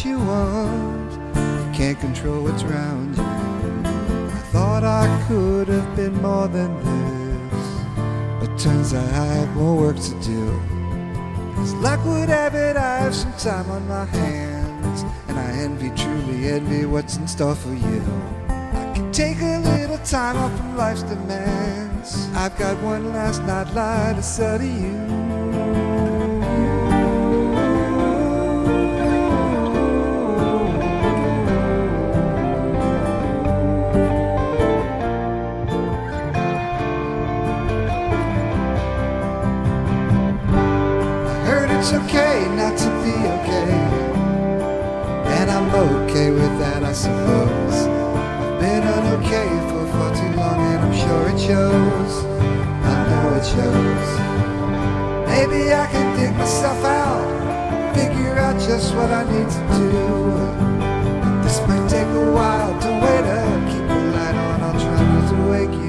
what you want. You can't control what's around you. I thought I could have been more than this, but turns out I have more work to do. As luck would have it, I have some time on my hands, and I envy, truly envy what's in store for you. I can take a little time off from life's demands. I've got one last night lie to sell to you. It's okay not to be okay, and I'm okay with that, I suppose. I've been unokay for far too long, and I'm sure it shows. I know it shows. Maybe I can dig myself out, figure out just what I need to do. But this might take a while. Don't wait up, keep the light on, I'll try not to wake you.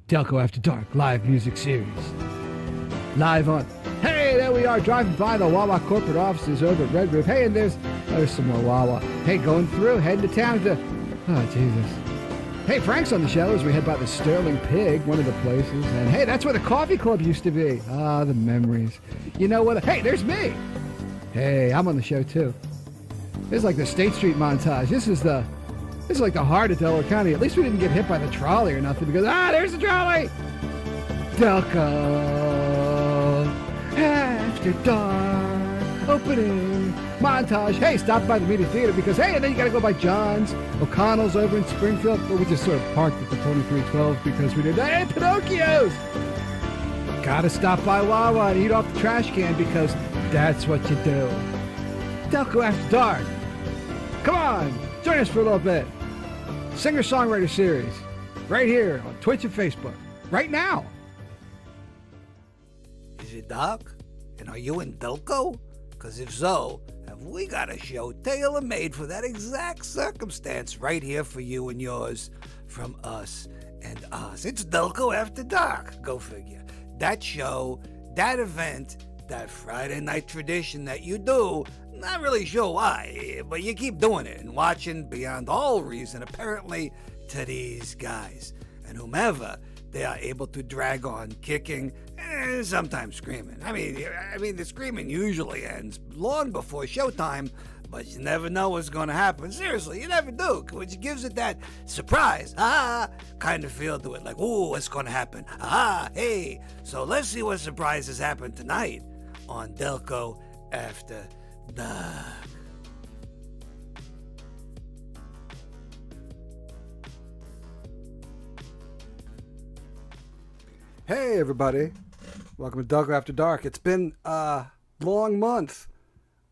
Delco After Dark live music series. Live on. Hey, there we are, driving by the Wawa corporate offices over at Red Roof. Hey, and there's some more Wawa. Hey, going through, heading to town to... Oh, Jesus. Hey, Frank's on the show as we head by the Sterling Pig, one of the places. And hey, that's where the coffee club used to be. Ah, the memories. You know what? Hey, there's me. Hey, I'm on the show too. This is like the State Street montage. This is like the heart of Delaware County. At least we didn't get hit by the trolley or nothing because, there's the trolley! Delco After Dark opening montage. Hey, stop by the Media Theater because, hey, and then you gotta go by John's. O'Connell's over in Springfield. Well, we just sort of parked at the 2312 because we did that. Hey, Pinocchio's! Gotta stop by Wawa and eat off the trash can because that's what you do. Delco After Dark. Come on, join us for a little bit. Singer-songwriter series, right here on Twitch and Facebook, right now. Is it dark? And are you in Delco? Because if so, have we got a show tailor-made for that exact circumstance right here for you and yours, from us and us. It's Delco After Dark, go figure. That show, that event, that Friday night tradition that you do, not really sure why, but you keep doing it and watching beyond all reason, apparently, to these guys. And whomever they are able to drag on kicking and sometimes screaming. I mean, the screaming usually ends long before showtime, but you never know what's going to happen. Seriously, you never do, which gives it that surprise, kind of feel to it, like, ooh, what's going to happen? Hey. So let's see what surprises happen tonight on Delco After Dark. Hey, everybody. Welcome to Delco After Dark. It's been a long month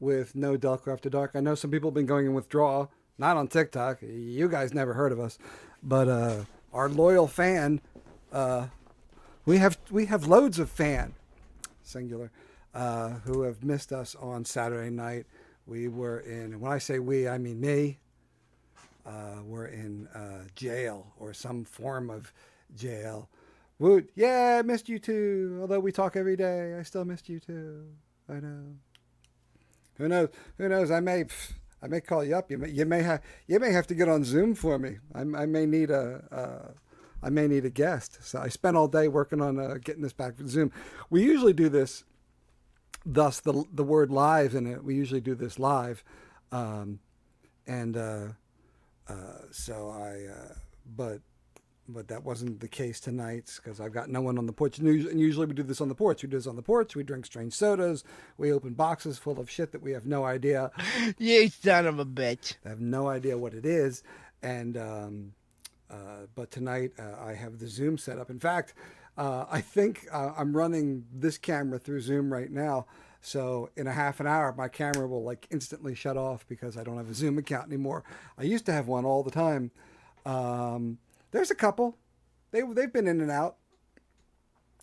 with no Delco After Dark. I know some people have been going in withdrawal, not on TikTok. You guys never heard of us. But our loyal fan, we have loads of fan, singular, who have missed us on Saturday night. We were in, when I say we, I mean me. We're in jail or some form of jail. Woot, yeah, I missed you too. Although we talk every day, I still missed you too. I know. Who knows? Who knows? I may call you up. You may have to get on Zoom for me. I may need a guest. So I spent all day working on getting this back for Zoom. We usually do this. Thus the word live in it. We usually do this live, but but that wasn't the case tonight because I've got no one on the porch. And usually we do this on the porch. We do this on the porch. We drink strange sodas. We open boxes full of shit that we have no idea. You son of a bitch. I have no idea what it is. And but tonight I have the Zoom set up. In fact, I think I'm running this camera through Zoom right now. So in a half an hour, my camera will like instantly shut off because I don't have a Zoom account anymore. I used to have one all the time. There's a couple. They've been in and out,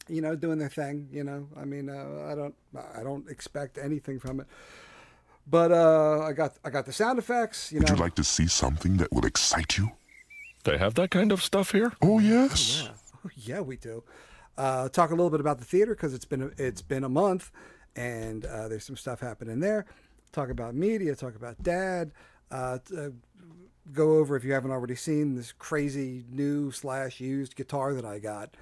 doing their thing. I mean, I don't expect anything from it. But I got the sound effects. Would you like to see something that will excite you? They have that kind of stuff here? Oh, yes. Yeah, we do. Talk a little bit about the theater because it's been a month, and there's some stuff happening there. Talk about media. Talk about Dad. Go over, if you haven't already seen, this crazy new / used guitar that I got.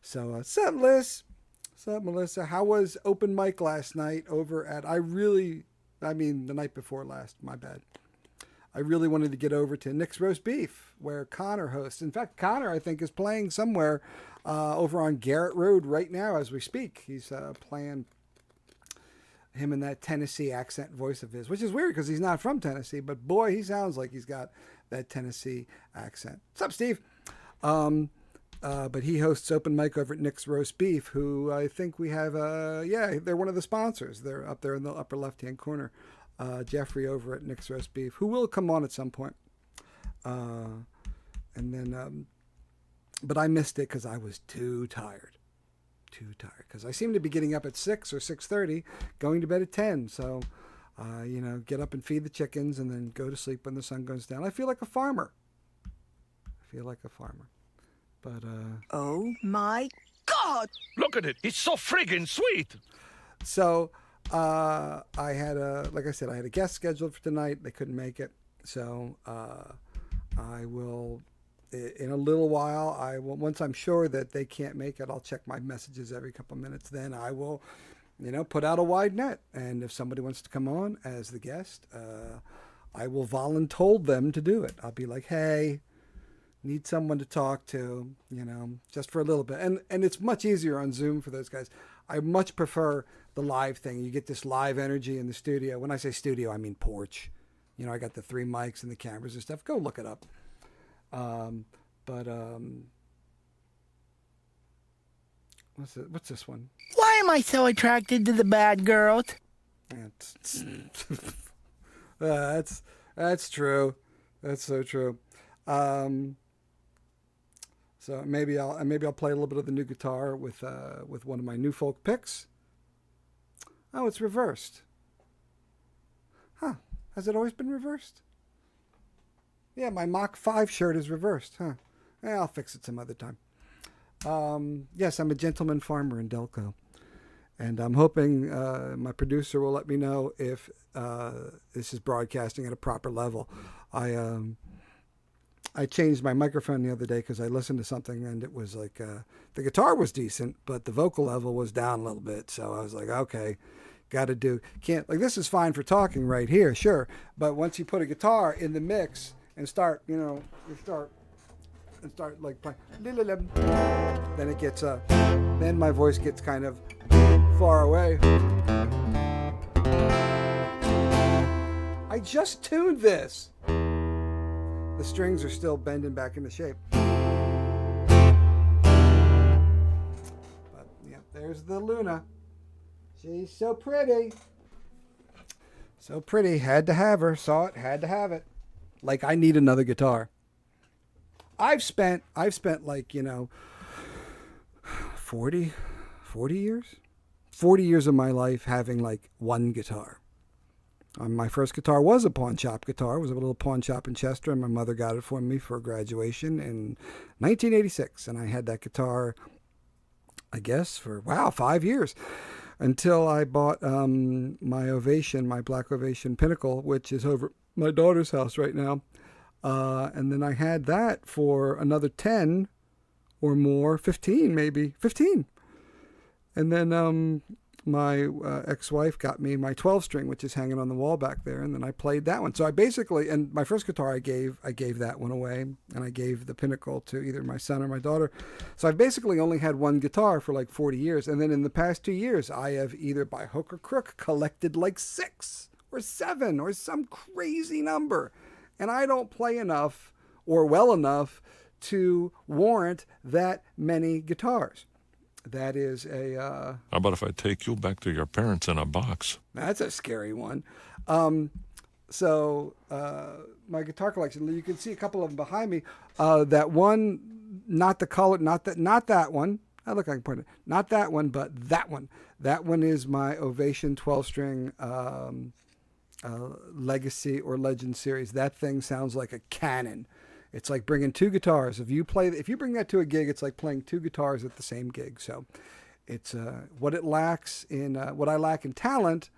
So, what's up, Liz? What's up, Melissa? How was open mic last night over at, the night before last, my bad. I really wanted to get over to Nick's Roast Beef, where Connor hosts. In fact, Connor, I think, is playing somewhere over on Garrett Road right now as we speak. He's playing him in that Tennessee accent voice of his, which is weird because he's not from Tennessee, but boy, he sounds like he's got that Tennessee accent. What's up, Steve? But he hosts open mic over at Nick's Roast Beef, who I think we have, they're one of the sponsors. They're up there in the upper left-hand corner. Jeffrey over at Nick's Roast Beef, who will come on at some point. And then, but I missed it because I was too tired. Because I seem to be getting up at 6 or 6:30, going to bed at 10. So, get up and feed the chickens and then go to sleep when the sun goes down. I feel like a farmer. But, Oh my God! Look at it. It's so friggin' sweet. So, I had like I said, I had a guest scheduled for tonight. They couldn't make it. So, I will, in a little while, once I'm sure that they can't make it, I'll check my messages every couple of minutes. Then I will, put out a wide net. And if somebody wants to come on as the guest, I will voluntold them to do it. I'll be like, hey, need someone to talk to, just for a little bit. And it's much easier on Zoom for those guys. I much prefer the live thing. You get this live energy in the studio. When I say studio, I mean porch. I got the 3 mics and the cameras and stuff. Go look it up. What's this one? Why am I so attracted to the bad girls? That's true. That's so true. So maybe I'll play a little bit of the new guitar with one of my new folk picks. Oh, it's reversed. Huh? Has it always been reversed? Yeah, my Mach 5 shirt is reversed. Huh? I'll fix it some other time. Yes, I'm a gentleman farmer in Delco, and I'm hoping my producer will let me know if this is broadcasting at a proper level. I changed my microphone the other day because I listened to something and it was like the guitar was decent, but the vocal level was down a little bit. So I was like, okay, this is fine for talking right here, sure. But once you put a guitar in the mix and start like playing, then it gets then my voice gets kind of far away. I just tuned this. The strings are still bending back into shape. But yeah, there's the Luna. She's so pretty. So pretty. Had to have her. Saw it. Had to have it. Like I need another guitar. I've spent like, 40 years? 40 years of my life having like one guitar. My first guitar was a pawn shop guitar. It was a little pawn shop in Chester, and my mother got it for me for graduation in 1986. And I had that guitar, I guess, for, 5 years. Until I bought my Ovation, my Black Ovation Pinnacle, which is over at my daughter's house right now. And then I had that for another 10 or more, 15 maybe, 15. And then my ex-wife got me my 12 string, which is hanging on the wall back there, and then I played that one. So I basically, and my first guitar I gave that one away, and I gave the Pinnacle to either my son or my daughter. So I've basically only had one guitar for like 40 years, and then in the past 2 years I have either by hook or crook collected like 6 or 7 or some crazy number, and I don't play enough or well enough to warrant that many guitars. That is a How about if I take you back to your parents in a box? that's a scary one. So my guitar collection, you can see a couple of them behind me. That one, not the color, not that one. I look like I can point it. Not that one, but that one. That one is my Ovation 12-string Legacy or Legend series. That thing sounds like a cannon. It's like bringing 2 guitars. If you bring that to a gig, it's like playing 2 guitars at the same gig. So it's what it lacks in what I lack in talent,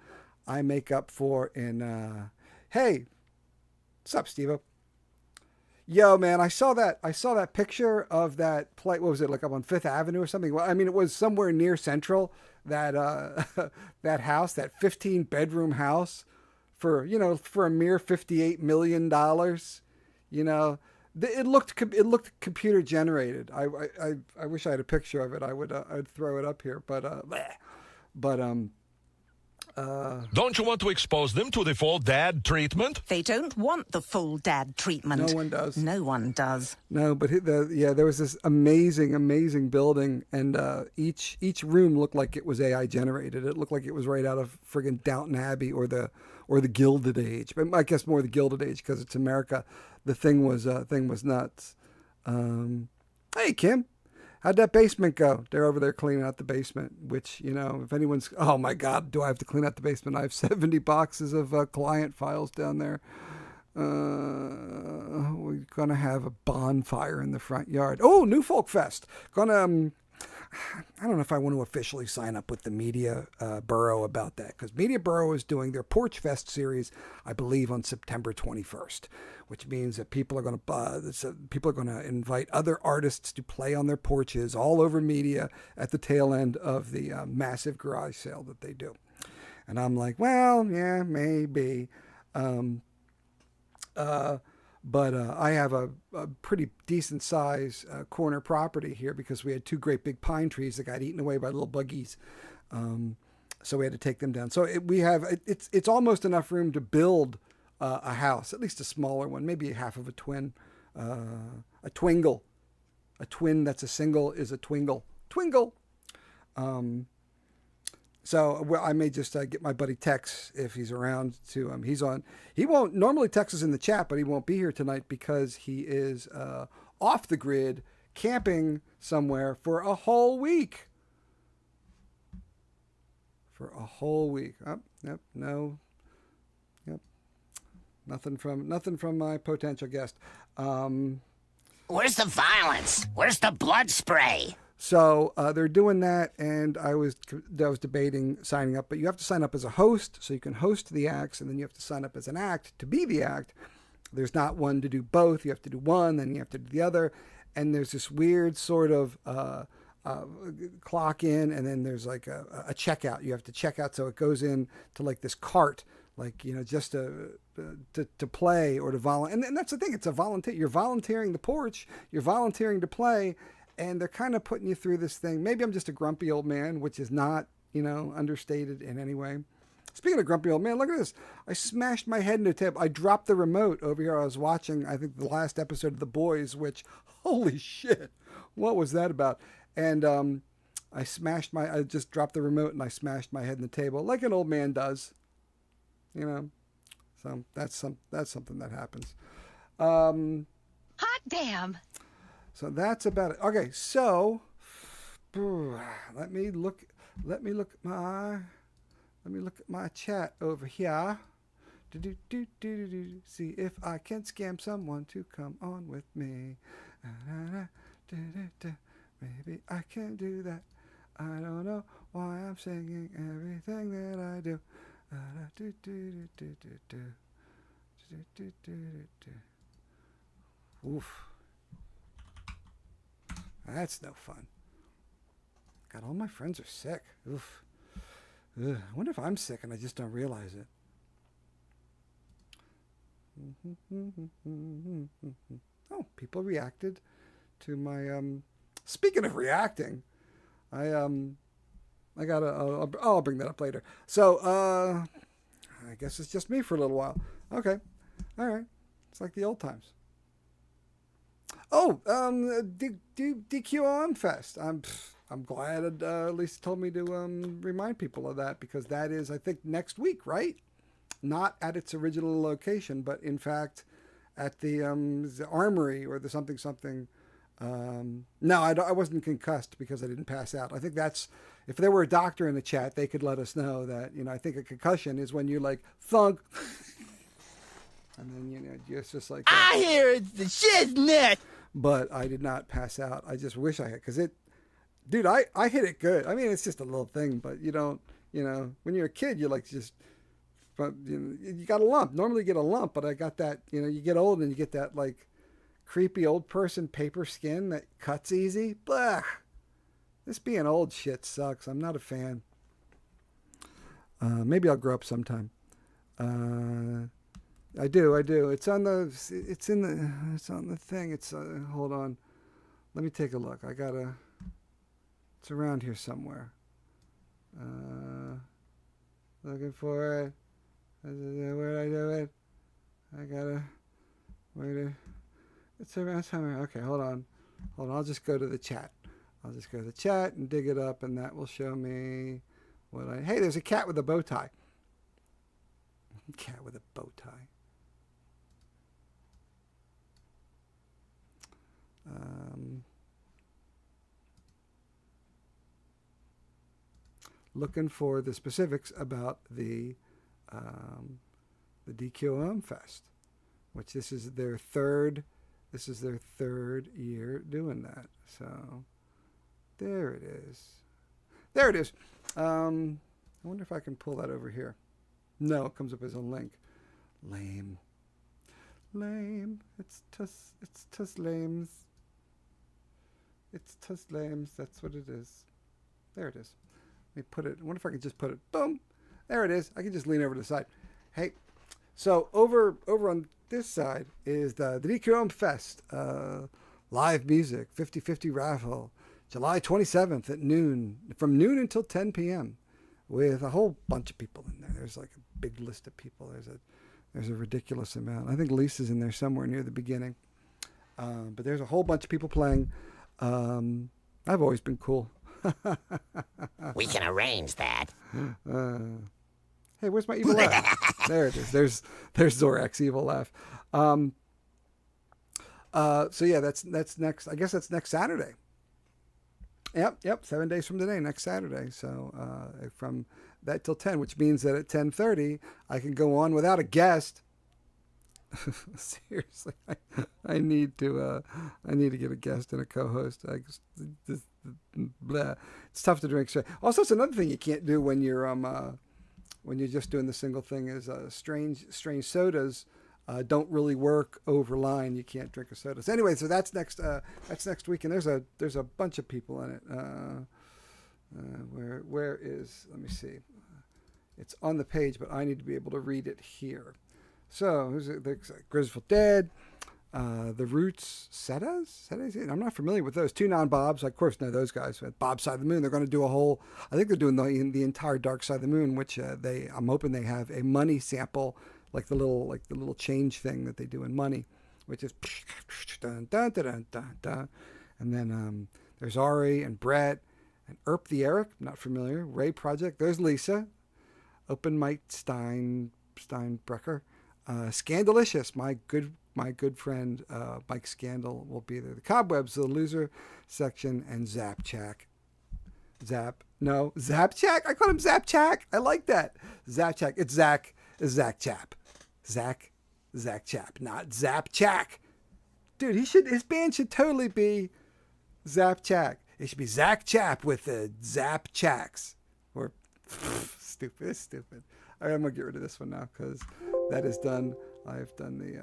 I make up for in hey, what's up, Steve-O? Yo, man, I saw that picture of that play. What was it, like up on Fifth Avenue or something? Well, I mean, it was somewhere near Central. That that house, that 15-bedroom house, for a mere $58 million. It looked computer generated. I wish I had a picture of it. I'd throw it up here, but Don't you want to expose them to the full dad treatment? They don't want the full dad treatment. no one does. No one does. No, but there was this amazing building, and each room looked like it was AI generated. It looked like it was right out of friggin' Downton Abbey or the Gilded Age. But I guess more the Gilded Age because it's America. The thing was nuts. Hey Kim, how'd that basement go? They're over there cleaning out the basement. Which if anyone's, oh my God, do I have to clean out the basement? I have 70 boxes of client files down there. We're gonna have a bonfire in the front yard. Oh, New Folk Fest. I don't know if I want to officially sign up with the Media Borough about that, because Media Borough is doing their Porch Fest series, I believe, on September 21st, which means that people are going to invite other artists to play on their porches all over Media at the tail end of the massive garage sale that they do. And I'm like, well, yeah, maybe. But I have a pretty decent size corner property here because we had 2 great big pine trees that got eaten away by little buggies. So we had to take them down. So it's almost enough room to build a house, at least a smaller one, maybe half of a twin, a twingle. A twin that's a single is a twingle. Twingle. So I may just get my buddy Tex if he's around to he's on. He won't normally text us in the chat, but he won't be here tonight because he is off the grid camping somewhere for a whole week. For a whole week. Oh, yep, no. Yep. Nothing from my potential guest. Where's the violence? Where's the blood spray? So they're doing that, and I was debating signing up, but you have to sign up as a host, so you can host the acts, and then you have to sign up as an act to be the act. There's not one to do both. You have to do one, then you have to do the other, and there's this weird sort of clock in, and then there's like a checkout. You have to check out, so it goes in to like this cart, like just to play or to volunteer. And that's the thing; it's a volunteer. You're volunteering the porch. You're volunteering to play. And they're kind of putting you through this thing. Maybe I'm just a grumpy old man, which is not, understated in any way. Speaking of grumpy old man, look at this. I smashed my head into a table. I dropped the remote over here. I was watching, I think, the last episode of The Boys, which, holy shit, what was that about? And I just dropped the remote and I smashed my head in the table like an old man does. So that's something that happens. Hot damn. So that's about it. Okay, so let me look at my chat over here. See if I can scam someone to come on with me. Maybe I can do that. I don't know why I'm singing everything that I do. Oof. That's no fun. God, all my friends are sick. Oof. Ugh, I wonder if I'm sick and I just don't realize it. Oh, people reacted to my speaking of reacting, I got I'll bring that up later. So I guess it's just me for a little while. Okay. All right. It's like the old times. Oh, DQOM Fest. I'm glad Lisa told me to remind people of that, because that is, I think, next week, right? Not at its original location, but in fact at the Armory or the something. No, I wasn't concussed because I didn't pass out. I think that's, if there were a doctor in the chat, they could let us know that, I think a concussion is when you like thunk. And then, it's just like that. I hear it's the shiznit. But I did not pass out. I just wish I had, because dude, I hit it good. I mean, it's just a little thing, but you don't, when you're a kid, you're like just, but you got a lump. Normally you get a lump, but I got that, you get old and you get that like creepy old person paper skin that cuts easy. Blah. This being old shit sucks. I'm not a fan. Maybe I'll grow up sometime. I do. It's on the thing. It's hold on. Let me take a look. It's around here somewhere. Looking for it. Where'd I do it? It's around somewhere. Okay, hold on. I'll just go to the chat. I'll just go to the chat and dig it up, and that will show me hey, there's a cat with a bow tie. Cat with a bow tie. Looking for the specifics about the DQOM Fest, which this is their third year doing that. So there it is. I wonder if I can pull that over here. No, it comes up as a link. Lame. It's tus lames. It's tus lames. That's what it is. There it is. Let me put it. I wonder if I can just put it. Boom. There it is. I can just lean over to the side. Hey, so over on this side is the DQOM Fest. Live music, 50/50 raffle, July 27th at noon, from noon until 10 p.m. with a whole bunch of people in there. There's like a big list of people. There's a ridiculous amount. I think Lisa's in there somewhere near the beginning. But there's a whole bunch of people playing. I've always been cool. We can arrange that. Hey, where's my evil laugh? There it is. There's Zorak's evil laugh. So yeah, that's next. I guess that's next Saturday. Yep. 7 days from today, next Saturday. So from that till 10, which means that at 10:30 I can go on without a guest. Seriously, I need to get a guest and a co-host. Blah. It's tough to drink straight. Also, it's another thing you can't do when you're just doing the single thing is strange sodas don't really work over line. You can't drink a soda. So anyway, so that's next week, and there's a bunch of people in it. Where is? Let me see. It's on the page, but I need to be able to read it here. So who's it? Griswold Dead, the Roots, Setas. I'm not familiar with those. Two Non-Bobs. I of course know those guys. Bob's Side of the Moon. They're going to do a whole. I think they're doing the entire Dark Side of the Moon, which I'm hoping they have a money sample, like the little change thing that they do in Money, which is dun, dun, dun, dun, dun, dun. And then there's Ari and Brett and Erp the Eric. I'm not familiar. Ray Project. There's Lisa. Open Mike Steinbrecher. Scandalicious, my good friend Mike Scandal will be there. The Cobwebs, the Loser section, and Zapchak. Zapchak. I call him Zapchak. I like that. Zapchak. It's Zach Chap. Zach Chap, not Zapchak. Dude, his band should totally be Zapchak. It should be Zach Chap with the Zapchaks. Or stupid. It's stupid. All right, I'm gonna get rid of this one now because that is done. I've done the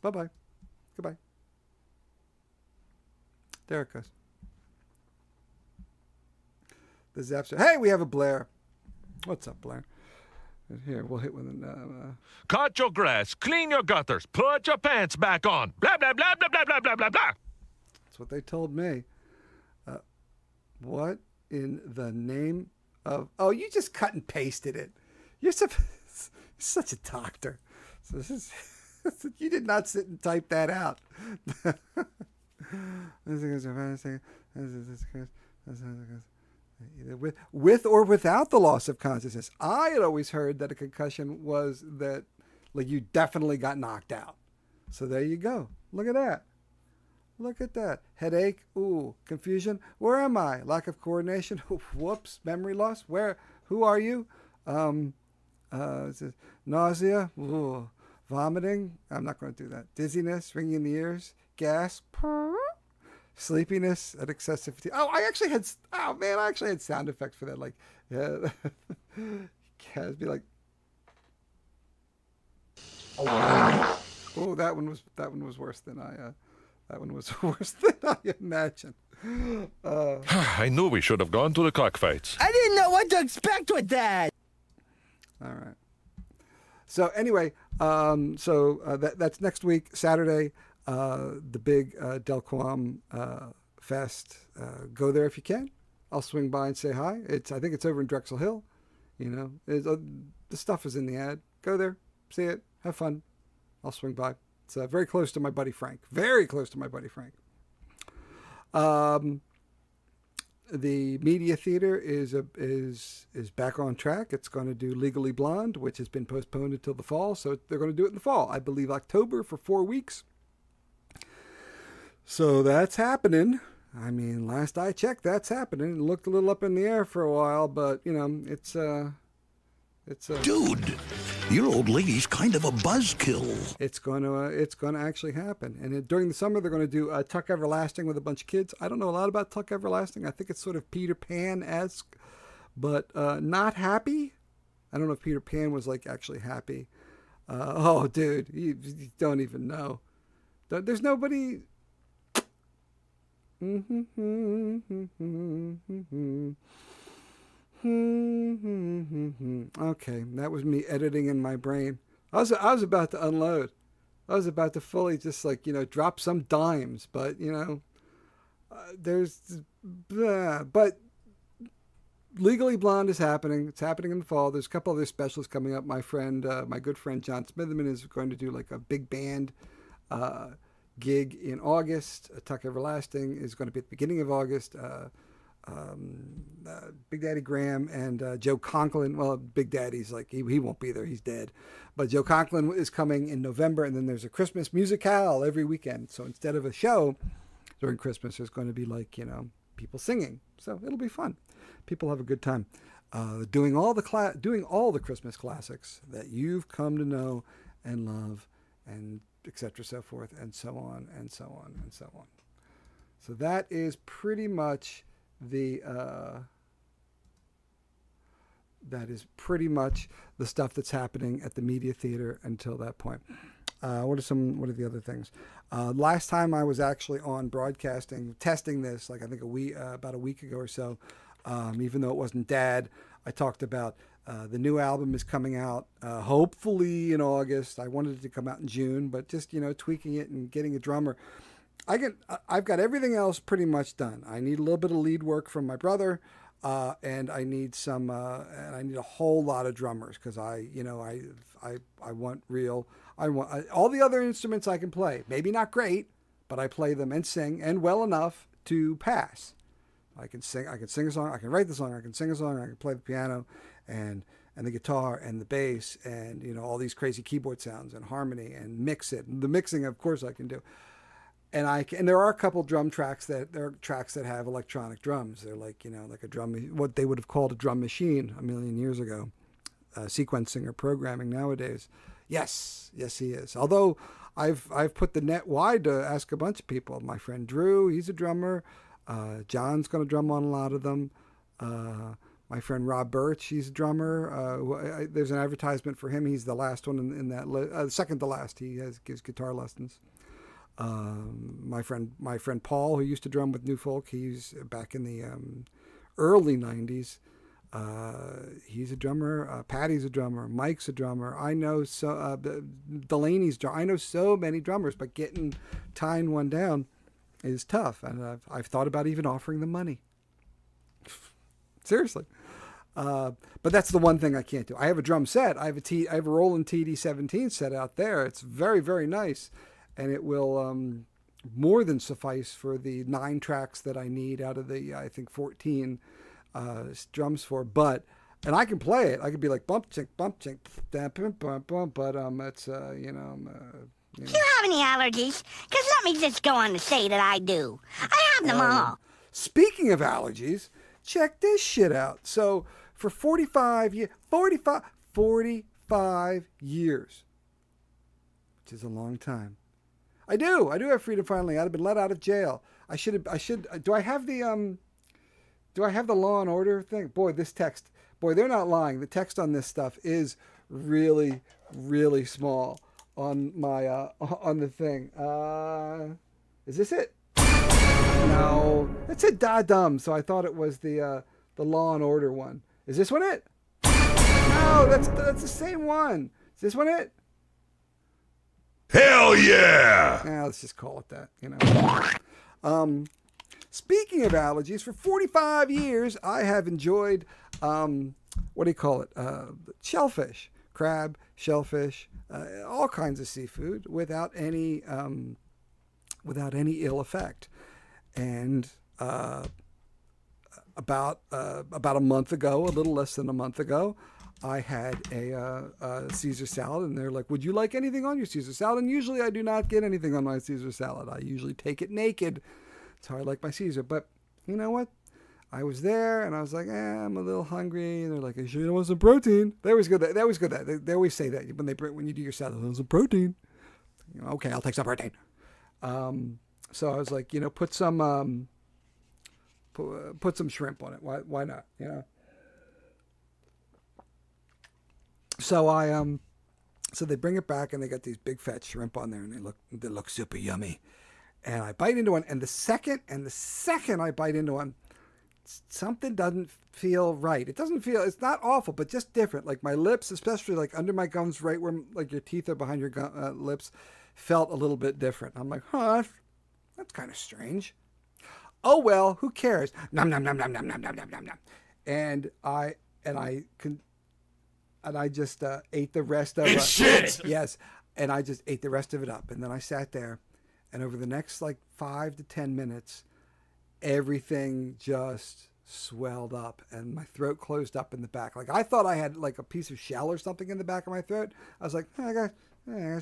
bye-bye. Goodbye. There it goes. The Zaps. Hey, we have a Blair. What's up, Blair? Here, we'll hit with Cut your grass, clean your gutters, put your pants back on. Blah, blah, blah, blah, blah, blah, blah, blah, blah. That's what they told me. What in the name of... Oh, you just cut and pasted it. You're such a doctor. So you did not sit and type that out. With or without the loss of consciousness. I had always heard that a concussion was that, like, you definitely got knocked out. So there you go. Look at that. Look at that. Headache. Ooh. Confusion. Where am I? Lack of coordination. Whoops. Memory loss. Where? Who are you? Nausea. Ooh. Vomiting. I'm not going to do that. Dizziness. Ringing in the ears. Gas. Sleepiness and excessive fatigue. I actually had sound effects for that. Like, yeah, Kaz be like, oh, that one was worse than I imagined. I knew we should have gone to the cockfights. I didn't know what to expect with that. All right. So anyway, that's next week, Saturday. The big Delco Fest. Go there if you can. I'll swing by and say hi. I think it's over in Drexel Hill. You know, the stuff is in the ad. Go there, see it, have fun. I'll swing by. It's very close to my buddy Frank. Very close to my buddy Frank. The Media Theater is back on track. It's going to do Legally Blonde, which has been postponed until the fall. So they're going to do it in the fall. I believe October for 4 weeks. So that's happening. I mean, last I checked, that's happening. It looked a little up in the air for a while, but you know, it's Dude, your old lady's kind of a buzzkill. It's gonna actually happen. And during the summer, they're gonna do Tuck Everlasting with a bunch of kids. I don't know a lot about Tuck Everlasting. I think it's sort of Peter Pan-esque, but not happy. I don't know if Peter Pan was like actually happy. Oh, dude, you don't even know. There's nobody. Okay, that was me editing in my brain. I was about to unload. I was about to fully just drop some dimes, but but Legally Blonde is happening. It's happening in the fall. There's a couple other specials coming up. My good friend John Smitherman is going to do like a big band gig in August. Tuck Everlasting is going to be at the beginning of August. Big Daddy Graham and Joe Conklin. Well, Big Daddy's like, he won't be there. He's dead. But Joe Conklin is coming in November, and then there's a Christmas musicale every weekend. So instead of a show during Christmas, there's going to be people singing. So it'll be fun. People have a good time. Doing all the Christmas classics that you've come to know and love, and etc. so forth, and so on, and so on, and so on. So that is pretty much the stuff that's happening at the Media Theater until that point. What are the other things? Last time I was actually on broadcasting, testing this, I think about a week ago or so, even though it wasn't Dad, I talked about the new album is coming out hopefully in August. I wanted it to come out in June, but just tweaking it and getting a drummer. I've got everything else pretty much done. I need a little bit of lead work from my brother, and I need a whole lot of drummers because I want all the other instruments I can play. Maybe not great, but I play them and sing and well enough to pass. I can sing a song, I can write the song, I can sing a song, I can play the piano and the guitar and the bass and all these crazy keyboard sounds and harmony and mix it. And the mixing, of course, I can do. And there are a couple drum tracks that have electronic drums. They're like like a drum, what they would have called a drum machine a million years ago, sequencing or programming nowadays. Yes, he is. Although I've put the net wide to ask a bunch of people. My friend Drew, he's a drummer. John's going to drum on a lot of them. My friend Rob Birch, he's a drummer. There's an advertisement for him. He's the last one in that second to last. He gives guitar lessons. My friend Paul, who used to drum with New Folk, he's back in the early 90s. He's a drummer. Patty's a drummer. Mike's a drummer. I know Delaney's drummer. I know so many drummers, but getting tying one down is tough. And I've thought about even offering them money. Seriously. But that's the one thing I can't do. I have a drum set. I have a Roland TD-17 set out there. It's very, very nice, and it will more than suffice for the 9 tracks that I need out of the I think 14 drums for. And I can play it. I can be like bump chink, bump, but it's you know. Do you have any allergies? Because let me just go on to say that I do. I have them all. Speaking of allergies, check this shit out. So for 45 years, which is a long time. I do have freedom finally. I'd have been let out of jail. Do I have the Law and Order thing? Boy, they're not lying. The text on this stuff is really, really small on my on the thing. Is this it? No, it said "da dum," so I thought it was the Law and Order one. Is this one it? No, that's the same one. Is this one it? Hell yeah! Let's just call it that. You know. Speaking of allergies, for 45 years I have enjoyed what do you call it? Shellfish, crab, shellfish, all kinds of seafood without any ill effect. And about a month ago, a little less than a month ago, I had a Caesar salad, and they're like, "Would you like anything on your Caesar salad?" And usually I do not get anything on my Caesar salad. I usually take it naked. That's how I like my Caesar. But you know what? I was there, and I was like, I'm a little hungry. And they're like, "Are you sure you want some protein?" They always go that. They always say that when you do your salad, "There's some protein." You know, okay, I'll take some protein. So I was like, put some shrimp on it. Why not? You know. So so they bring it back, and they got these big fat shrimp on there, and they look super yummy. And I bite into one, and the second I bite into one, something doesn't feel right. It's not awful, but just different. Like my lips, especially like under my gums, right where like your teeth are behind your lips, felt a little bit different. I'm like, that's kind of strange. Oh well, who cares? Nom nom nom nom nom nom nom nom nom nom. And I just ate the rest of it. Shit! Yes, and I just ate the rest of it up, and then I sat there, and over the next like 5 to 10 minutes, everything just swelled up, and my throat closed up in the back. Like I thought I had like a piece of shell or something in the back of my throat. I was like, I got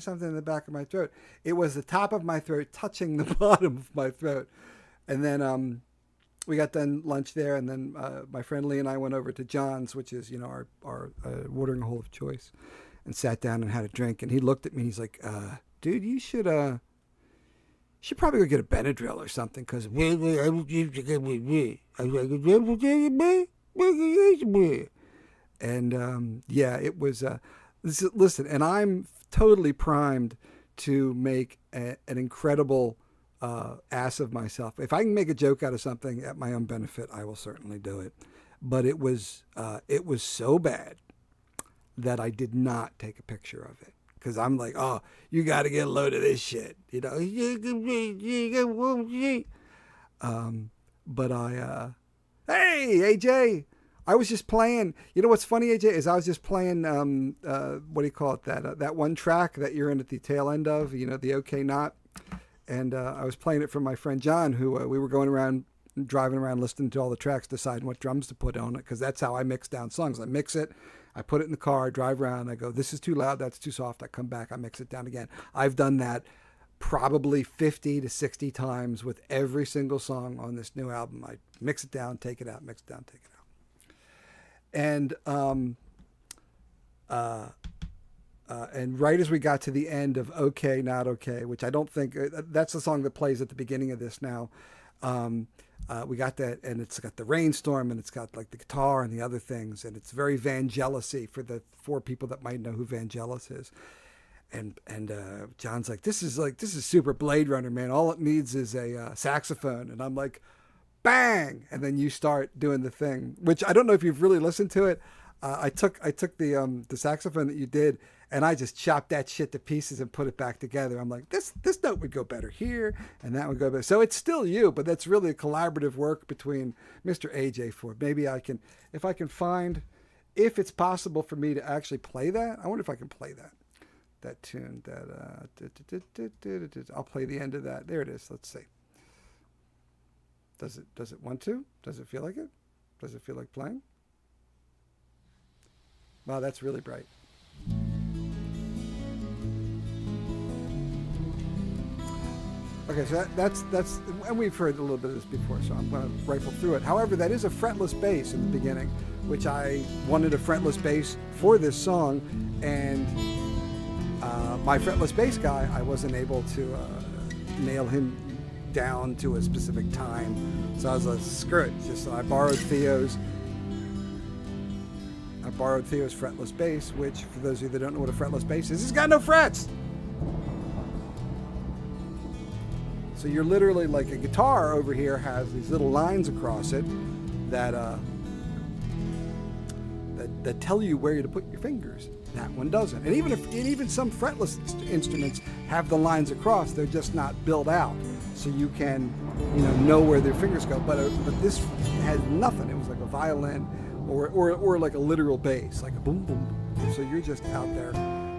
something in the back of my throat. It was the top of my throat touching the bottom of my throat. And then we got done lunch there, and then my friend Lee and I went over to John's, which is our watering hole of choice, and sat down and had a drink. And he looked at me, and he's like, "Dude, you should probably go get a Benadryl or something, because and yeah, it was. Listen, and I'm totally primed to make an incredible ass of myself. If I can make a joke out of something at my own benefit, I will certainly do it. But it was so bad that I did not take a picture of it, because I'm like, oh, you got to get a load of this shit, But hey AJ, I was just playing. You know what's funny, AJ, is I was just playing what do you call it, that one track that you're in at the tail end of, the OK Not. And I was playing it for my friend John, who we were going around, driving around, listening to all the tracks, deciding what drums to put on it, because that's how I mix down songs. I mix it, I put it in the car, I drive around, I go, this is too loud, that's too soft. I come back, I mix it down again. I've done that probably 50 to 60 times with every single song on this new album. I mix it down, take it out, mix it down, take it out. And right as we got to the end of OK, Not OK, which I don't think, that's the song that plays at the beginning of this now. We got that, and it's got the rainstorm, and it's got like the guitar and the other things, and it's very Vangelis-y for the 4 people that might know who Vangelis is. And John's like, this is super Blade Runner, man. All it needs is a saxophone. And I'm like, bang, and then you start doing the thing, which I don't know if you've really listened to it. I took the saxophone that you did, and I just chopped that shit to pieces and put it back together. I'm like, this note would go better here, and that would go better. So it's still you, but that's really a collaborative work between Mr. AJ Ford. Maybe I can, if it's possible for me to actually play that. I wonder if I can play that tune. I'll play the end of that. There it is. Let's see. Does it want to? Does it feel like it? Does it feel like playing? Wow, that's really bright. Okay, so that's and we've heard a little bit of this before, so I'm going to rifle through it. However, that is a fretless bass in the beginning, which I wanted a fretless bass for this song, and my fretless bass guy, I wasn't able to nail him down to a specific time, so I was like, screw it. So I borrowed Theo's fretless bass, which, for those of you that don't know what a fretless bass is, it's got no frets. So you're literally like a guitar over here has these little lines across it that that tell you where to put your fingers. That one doesn't. And even some fretless instruments have the lines across. They're just not built out, so you can know where their fingers go. But this has nothing. It was like a violin or like a literal bass, like a boom boom. So you're just out there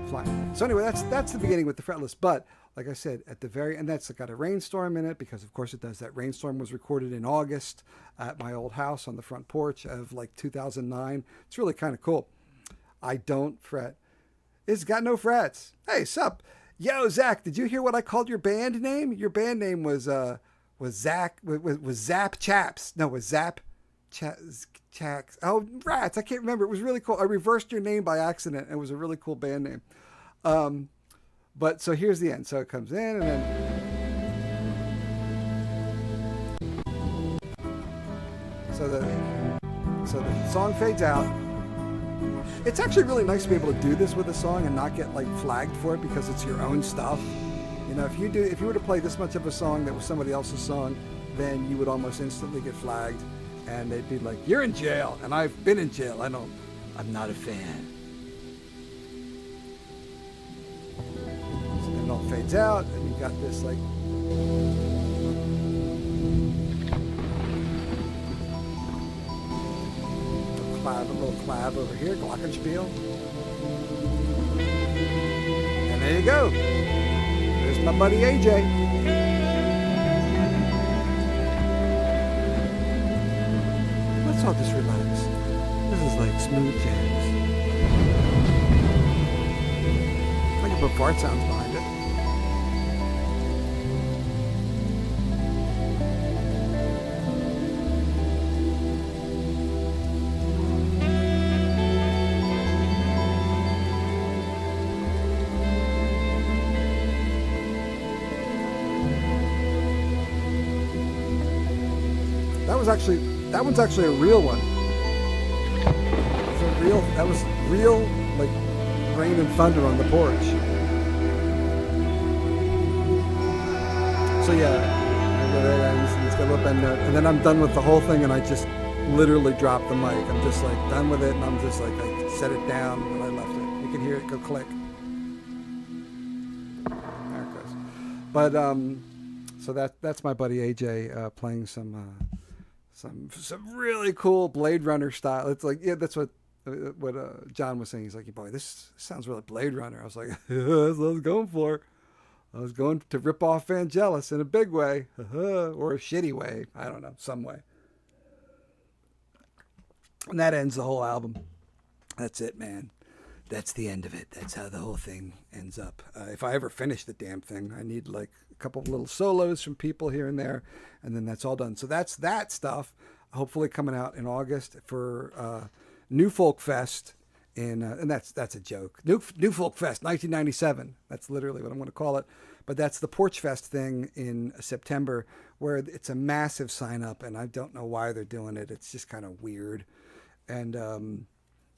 flying. So anyway, that's the beginning with the fretless. But like I said, at the very end, that's got a rainstorm in it, because of course it does. That rainstorm was recorded in August at my old house on the front porch of like 2009. It's really kind of cool. I don't fret. It's got no frets. Hey, sup? Yo, Zach, did you hear what I called your band name? Your band name was Zach, was Zap Chaps. No, was Zap Chaps. Oh, rats. I can't remember. It was really cool. I reversed your name by accident. It was a really cool band name. But so here's the end. So it comes in and then. So the song fades out. It's actually really nice to be able to do this with a song and not get like flagged for it, because it's your own stuff. If you were to play this much of a song that was somebody else's song, then you would almost instantly get flagged, and they'd be like, "You're in jail," and I've been in jail. I'm not a fan. So then it all fades out, and you got this like. A little clav over here, glockenspiel. And there you go. There's my buddy AJ. Let's all just relax. This is like smooth jazz. I can put fart sounds behind it. That one's actually a real one. That was real, like rain and thunder on the porch. So yeah, it's got a little bend note, and then I'm done with the whole thing, and I just literally drop the mic. I'm just like done with it, and I'm just like I set it down and I left it. You can hear it go click. There it goes. But so that's my buddy AJ playing some really cool Blade Runner style. It's like, yeah, that's what John was saying. He's like, boy, this sounds really Blade Runner. I was like, that's what I was going for. I was going to rip off Vangelis in a big way, or a shitty way. I don't know, some way. And that ends the whole album. That's it, man. That's the end of it. That's how the whole thing ends up. If I ever finish the damn thing, I need like a couple of little solos from people here and there, and then that's all done. So that's that stuff. Hopefully coming out in August for New Folk Fest, and that's a joke. New Folk Fest 1997. That's literally what I'm going to call it. But that's the Porch Fest thing in September, where it's a massive sign up, and I don't know why they're doing it. It's just kind of weird, and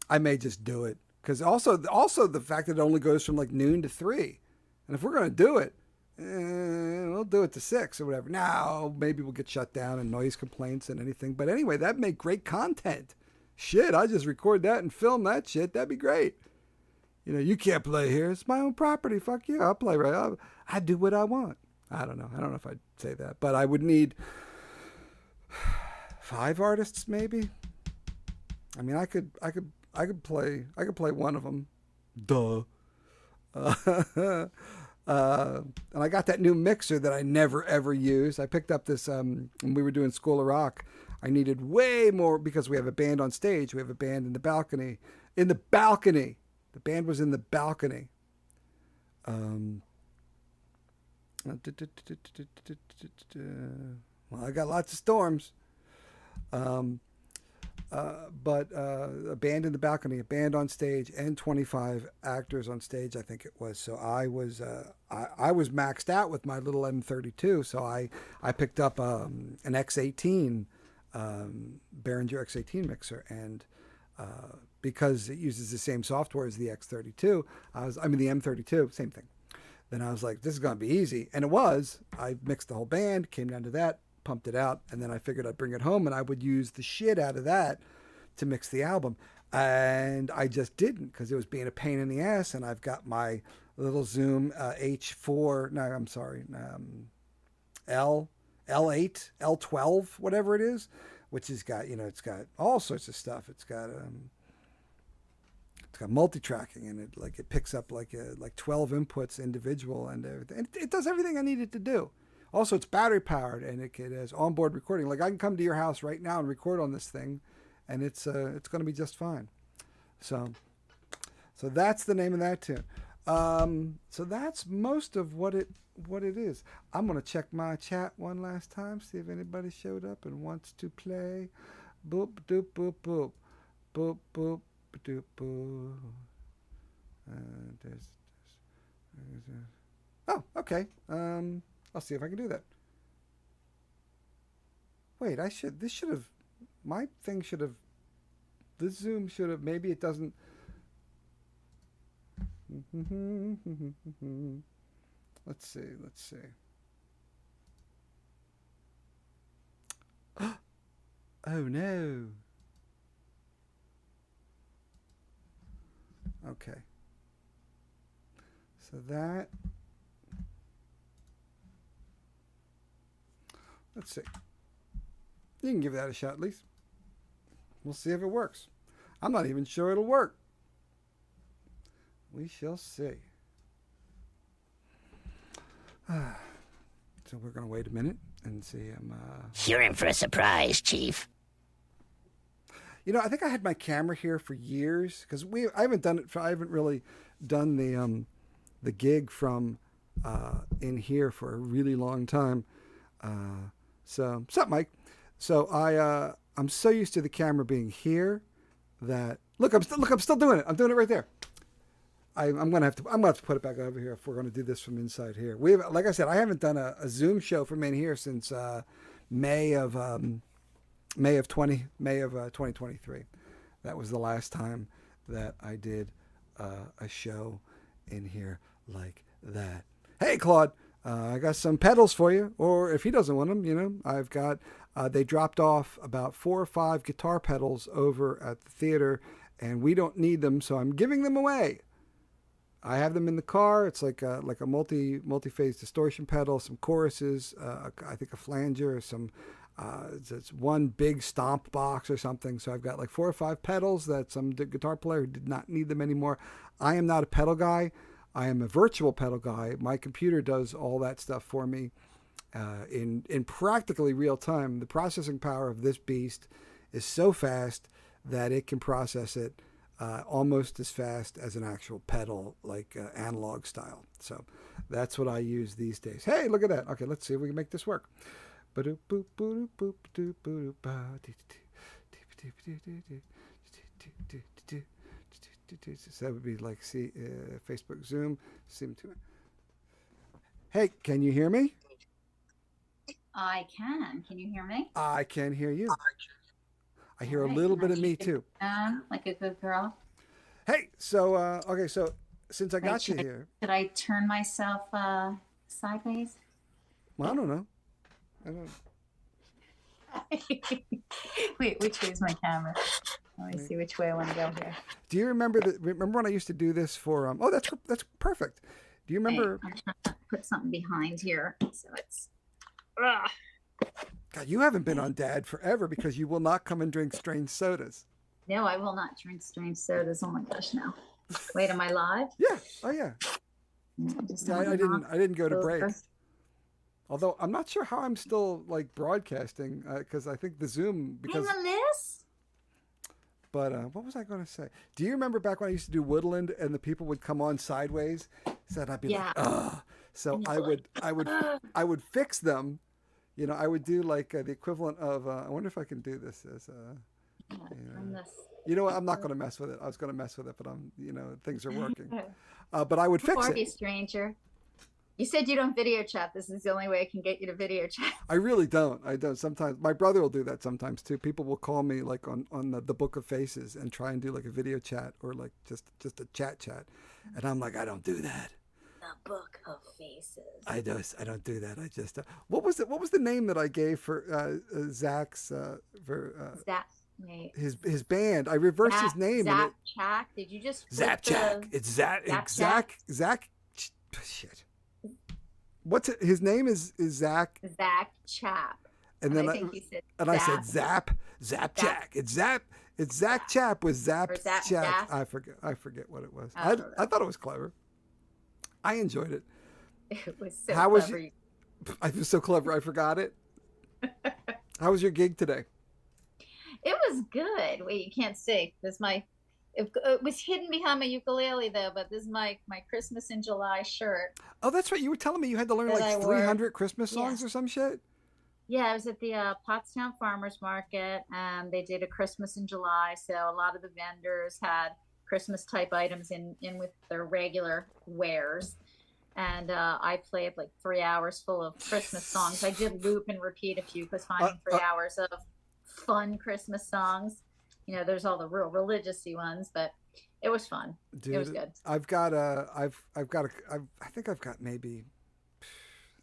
I may just do it. Because also the fact that it only goes from like noon to 3. And if we're going to do it, we'll do it to 6 or whatever. Now, maybe we'll get shut down and noise complaints and anything. But anyway, that'd make great content. Shit, I just record that and film that shit. That'd be great. You know, you can't play here. It's my own property. Fuck you. I'll play right. I do what I want. I don't know. I don't know if I'd say that, but I would need 5 artists maybe. I mean, I could play one of them. Duh. And I got that new mixer that I never ever used. I picked up this when we were doing School of Rock. I needed way more because we have a band on stage. We have a band in the balcony. In the balcony. The band was in the balcony. Well, I got lots of storms. But a band in the balcony, a band on stage, and 25 actors on stage, I think it was. So I was maxed out with my little M32. So I picked up an X18, Behringer X18 mixer, and because it uses the same software as the X32, the M32, same thing. Then I was like, this is gonna be easy, and it was. I mixed the whole band, came down to that, pumped it out, and then I figured I'd bring it home and I would use the shit out of that to mix the album. And I just didn't because it was being a pain in the ass. And I've got my little Zoom H4, no, I'm sorry, L8, L12, whatever it is, which has got, it's got all sorts of stuff. It's got multi-tracking, and it picks up like 12 inputs individual and everything. And it does everything I need it to do. Also, it's battery powered, and it has onboard recording. Like I can come to your house right now and record on this thing, and it's going to be just fine. So that's the name of that tune. So that's most of what it is. I'm going to check my chat one last time, see if anybody showed up and wants to play. Boop doop boop boop boop boop doop boop. Oh, okay. I'll see if I can do that. Wait, this Zoom should have, maybe it doesn't. Let's see. Oh no. Okay. So that. Let's see. You can give that a shot at least. We'll see if it works. I'm not even sure it'll work. We shall see. So we're going to wait a minute and see. You're in for a surprise, Chief. I think I had my camera here for years because I haven't really done the gig from in here for a really long time. So, what's up, Mike? So I'm so used to the camera being here that I'm still doing it. I'm doing it right there. I'm gonna have to put it back over here if we're gonna do this from inside here. Like I said, I haven't done a Zoom show from in here since May of 2023. That was the last time that I did a show in here like that. Hey, Claude. I got some pedals for you, or if he doesn't want them, I've got, they dropped off about 4 or 5 guitar pedals over at the theater, and we don't need them, so I'm giving them away. I have them in the car. It's like a multi-phase distortion pedal, some choruses, I think a flanger, it's one big stomp box or something. So I've got like 4 or 5 pedals that some guitar player who did not need them anymore. I am not a pedal guy. I am a virtual pedal guy. My computer does all that stuff for me in practically real time. The processing power of this beast is so fast that it can process it almost as fast as an actual pedal, like analog style. So that's what I use these days. Hey, look at that. Okay, let's see if we can make this work. So that would be like Facebook Zoom. Hey, can you hear me? I can. Can you hear me? I can hear you. I hear a little bit of me too. Like a good girl. Hey, so okay, so since I got you here, should I turn myself Sideways? Well, I don't know. I don't. Wait, which way is my camera? Let me see which way I want to go here. Do you remember when I used to do this for? Oh, that's perfect. Do you remember? I'm trying to put something behind here, so it's. Ugh. God, you haven't been on Dad forever because you will not come and drink strange sodas. No, I will not drink strange sodas. Oh my gosh, no. Wait, am I live? Yeah. Oh yeah. Yeah, I didn't go to break. Although I'm not sure how I'm still like broadcasting because I think the Zoom because. Hey, Melissa? But what was I going to say? Do you remember back when I used to do Woodland and the people would come on sideways? So I'd be like, ugh. So I would fix them. You know, I would do like the equivalent of. I wonder if I can do this as. You know what? I'm not going to mess with it. I was going to mess with it, but things are working. But I would fix Barbie it. stranger. You said you don't video chat. This is the only way I can get you to video chat. I really don't. I don't. Sometimes my brother will do that sometimes too. People will call me like on the Book of Faces and try and do like a video chat or like just a chat. And I'm like, I don't do that. The Book of Faces. I don't do that. I just what was the name that I gave for Zach's Zach. Wait. His band. I reversed his name. Zach Chak. Did you just Zach Chak? It's Zach. Zach. Shit. What's it? His name is Zach. Zach Chap. And then I think you said I said Zap Chak. It's Zach Chap with Zap Chak. I forget what it was. I thought it was clever. I enjoyed it. It was so How clever. was I was so clever I forgot it. How was your gig today? It was good. Wait, you can't see. It was hidden behind my ukulele though, but this is my Christmas in July shirt. Oh, that's right. You were telling me you had to learn like 300 Christmas songs or some shit. Yeah, I was at the Pottstown Farmers Market, and they did a Christmas in July. So a lot of the vendors had Christmas type items in with their regular wares. And I played like 3 hours full of Christmas songs. I did loop and repeat a few because finding 3 hours of fun Christmas songs. You know, there's all the real religious-y ones, but it was fun. Dude, it was good. I think I've got maybe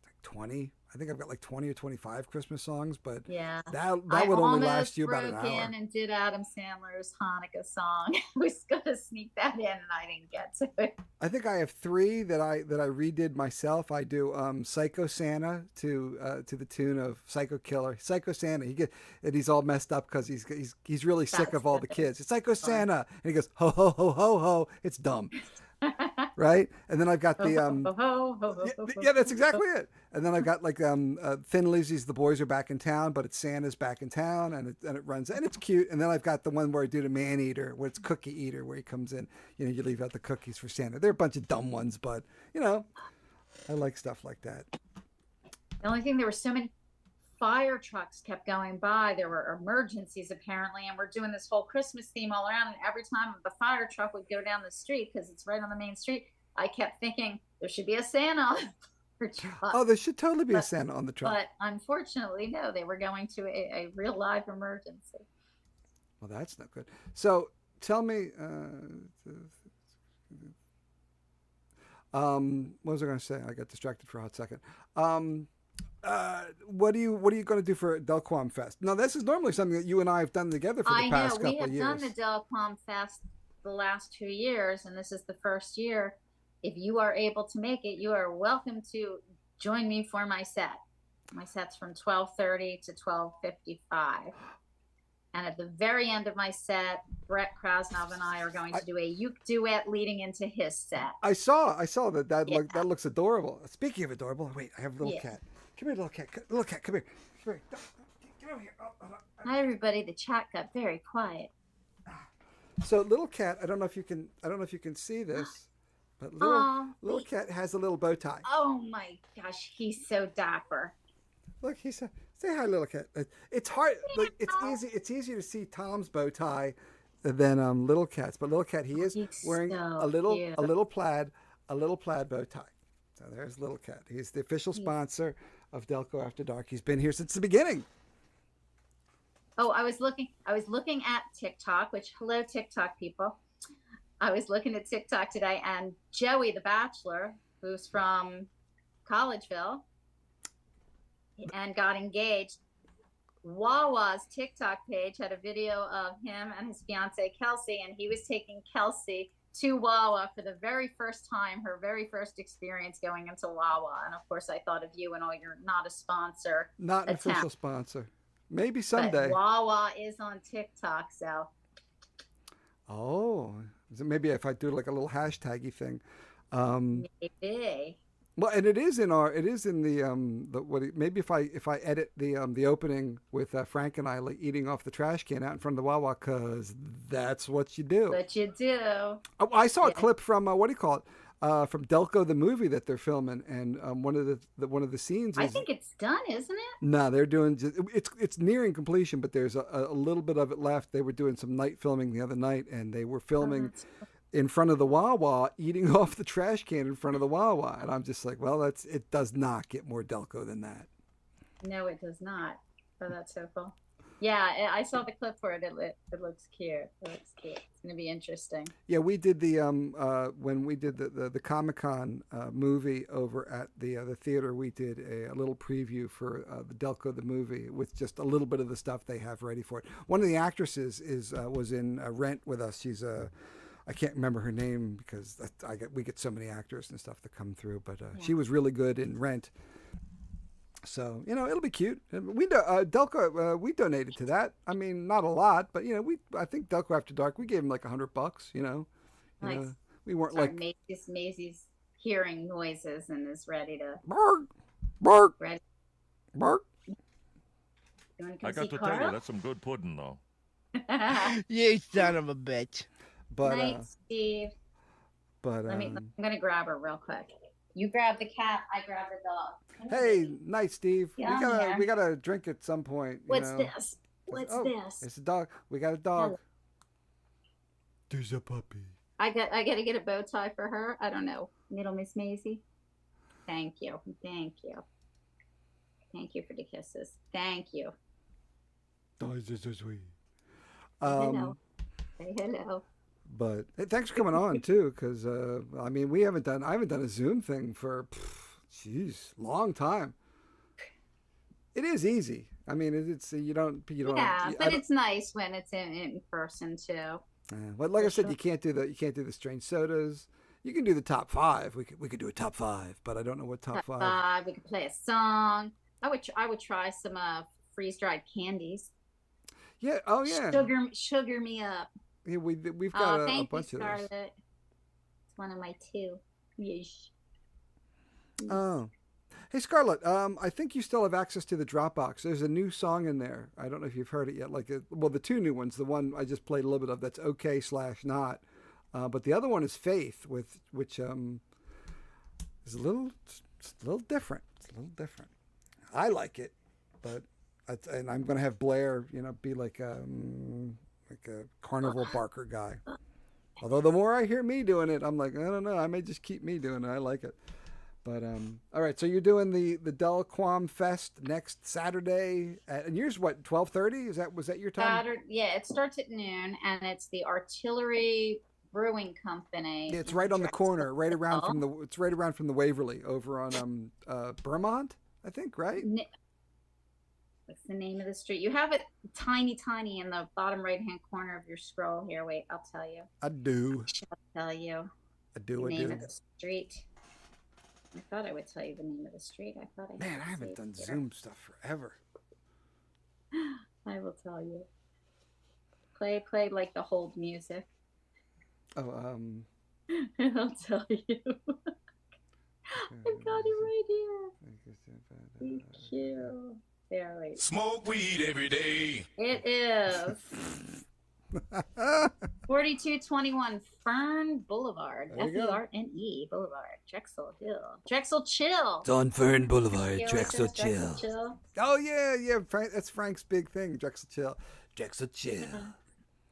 like 20. I think I've got like 20 or 25 Christmas songs, but yeah, that would only last you about an hour. I almost broke in and did Adam Sandler's Hanukkah song. I was gonna sneak that in, and I didn't get to it. I think I have 3 that I redid myself. I do Psycho Santa to the tune of Psycho Killer. Psycho Santa. And he's all messed up because he's really sick of all the kids. It's Psycho Santa, and he goes ho ho ho ho ho. It's dumb. Right, and then I've got the yeah, that's exactly it. And then I've got like Thin Lizzy's The Boys Are Back in Town, but it's Santa's back in town, and it runs, and it's cute. And then I've got the one where I do the Man Eater, where it's Cookie Eater, where he comes in. You know, you leave out the cookies for Santa. They're a bunch of dumb ones, but I like stuff like that. The only thing, there were so many fire trucks kept going by. There were emergencies apparently, and we're doing this whole Christmas theme all around, and every time the fire truck would go down the street, because it's right on the main street, I kept thinking there should be a Santa on the fire truck. Oh, there should totally be a Santa on the truck. But unfortunately, no, they were going to a real live emergency. Well, that's not good. So tell me, what was I going to say? I got distracted for a hot second. What are you going to do for Delco Fest? Now, this is normally something that you and I have done together for the past couple of years. I know, we have done the Delco Fest the last 2 years, and this is the first year. If you are able to make it, you are welcome to join me for my set. My set's from 12:30 to 12:55. And at the very end of my set, Brett Krasnov and I are going to do a uke duet leading into his set. I saw that. That looks adorable. Speaking of adorable, wait, I have a little cat. Come here, little cat. Little cat, come here. Get over here. Hi, everybody. The chat got very quiet. So, little cat, I don't know if you can see this, but little cat has a little bow tie. Oh my gosh, he's so dapper. Look, say hi, little cat. It's hard. Like, it's easier to see Tom's bow tie than little cat's. But little cat, he is wearing a little plaid bow tie. So there's little cat. He's the official sponsor of Delco After Dark. He's been here since the beginning. Oh, I was looking at TikTok, which, hello TikTok people. I was looking at TikTok today, and Joey the Bachelor, who's from Collegeville and got engaged. Wawa's TikTok page had a video of him and his fiancee Kelsey, and he was taking Kelsey to Wawa for the very first time, her very first experience going into Wawa. And of course, I thought of you and all your not a sponsor. Not an official sponsor. Maybe someday. But Wawa is on TikTok, so. Oh, maybe if I do like a little hashtaggy thing. Maybe. Well, and it is in the maybe if I edit the opening with Frank and I like eating off the trash can out in front of the Wawa, because that's what you do. But you do. Oh, I saw a clip from what do you call it? From Delco the movie that they're filming, and one of the scenes is, I think it's done, isn't it? no, they're doing it's nearing completion, but there's a little bit of it left. They were doing some night filming the other night, and they were filming in front of the Wawa, eating off the trash can in front of the Wawa, and I'm just like, well, it does not get more Delco than that. No, it does not. Oh, that's so cool. Yeah, I saw the clip for it. It looks cute. It looks cute. It's gonna be interesting. Yeah, we did the when we did the Comic-Con movie over at the theater. We did a little preview for the Delco the movie with just a little bit of the stuff they have ready for it. One of the actresses was in Rent with us. She's I can't remember her name because we get so many actors and stuff that come through, but she was really good in Rent. So, it'll be cute. We Delco, we donated to that. I mean, not a lot, but I think Delco After Dark, we gave him like $100. Nice. We weren't Sorry, Maisie's hearing noises and is ready to bark, bark, ready. bark. You want to come I got see to Carl? tell you, that's some good pudding, though. You son of a bitch. But Night, Steve. but I'm gonna grab her real quick. You grab the cat. I grab the dog. hey, night, Steve. Yeah, we gotta drink at some point. What's this? What's this? It's a dog. We got a dog. Hello. There's a puppy. I gotta get a bow tie for her. I don't know. Little Miss Maisie. Thank you. Thank you. Thank you for the kisses. Thank you. Dogs are so sweet. Hello. Say hello. But hey, thanks for coming on too, because I mean, I haven't done a Zoom thing for, long time. It is easy. I mean, it's you don't. Yeah, but it's nice when it's in person too. But like I said, you can't do the strange sodas. You can do the top 5. We could do a top 5, but I don't know what top 5. We could play a song. I would try some freeze dried candies. Yeah. Oh yeah. Sugar me up. Yeah, we've got a bunch you, of those. Scarlett. It's one of my 2. Yes. Oh. Hey, Scarlett, I think you still have access to the Dropbox. There's a new song in there. I don't know if you've heard it yet. The 2 new ones. The one I just played a little bit of, that's OK/Not. But the other one is Faith, which is a little different. It's a little different. I like it, but and I'm going to have Blair, be like a carnival barker guy. Although the more I hear me doing it, I'm like, I don't know. I may just keep me doing it. I like it. But all right. So you're doing the Delquam Fest next Saturday, and yours what 12:30? Was that your time? Saturday, yeah, it starts at noon, and it's the Artillery Brewing Company. Yeah, it's right on the corner, right around from the Waverly over on Vermont, I think, right? What's the name of the street? You have it tiny in the bottom right-hand corner of your scroll here. Wait, I'll tell you. I do. I'll tell you. I do. The name of the street. I thought I would tell you the name of the street. Man, I haven't done Zoom stuff forever. I will tell you. Play like the hold music. Oh, I'll tell you. I've got it right here. Thank you. There, wait. Smoke weed every day. It is 4221 Fern Boulevard. Ferne Boulevard. Drexel Hill. Drexel Chill. It's on Fern Boulevard, You Drexel always say Chill. Oh yeah. That's Frank's big thing, Drexel Chill. Drexel Chill.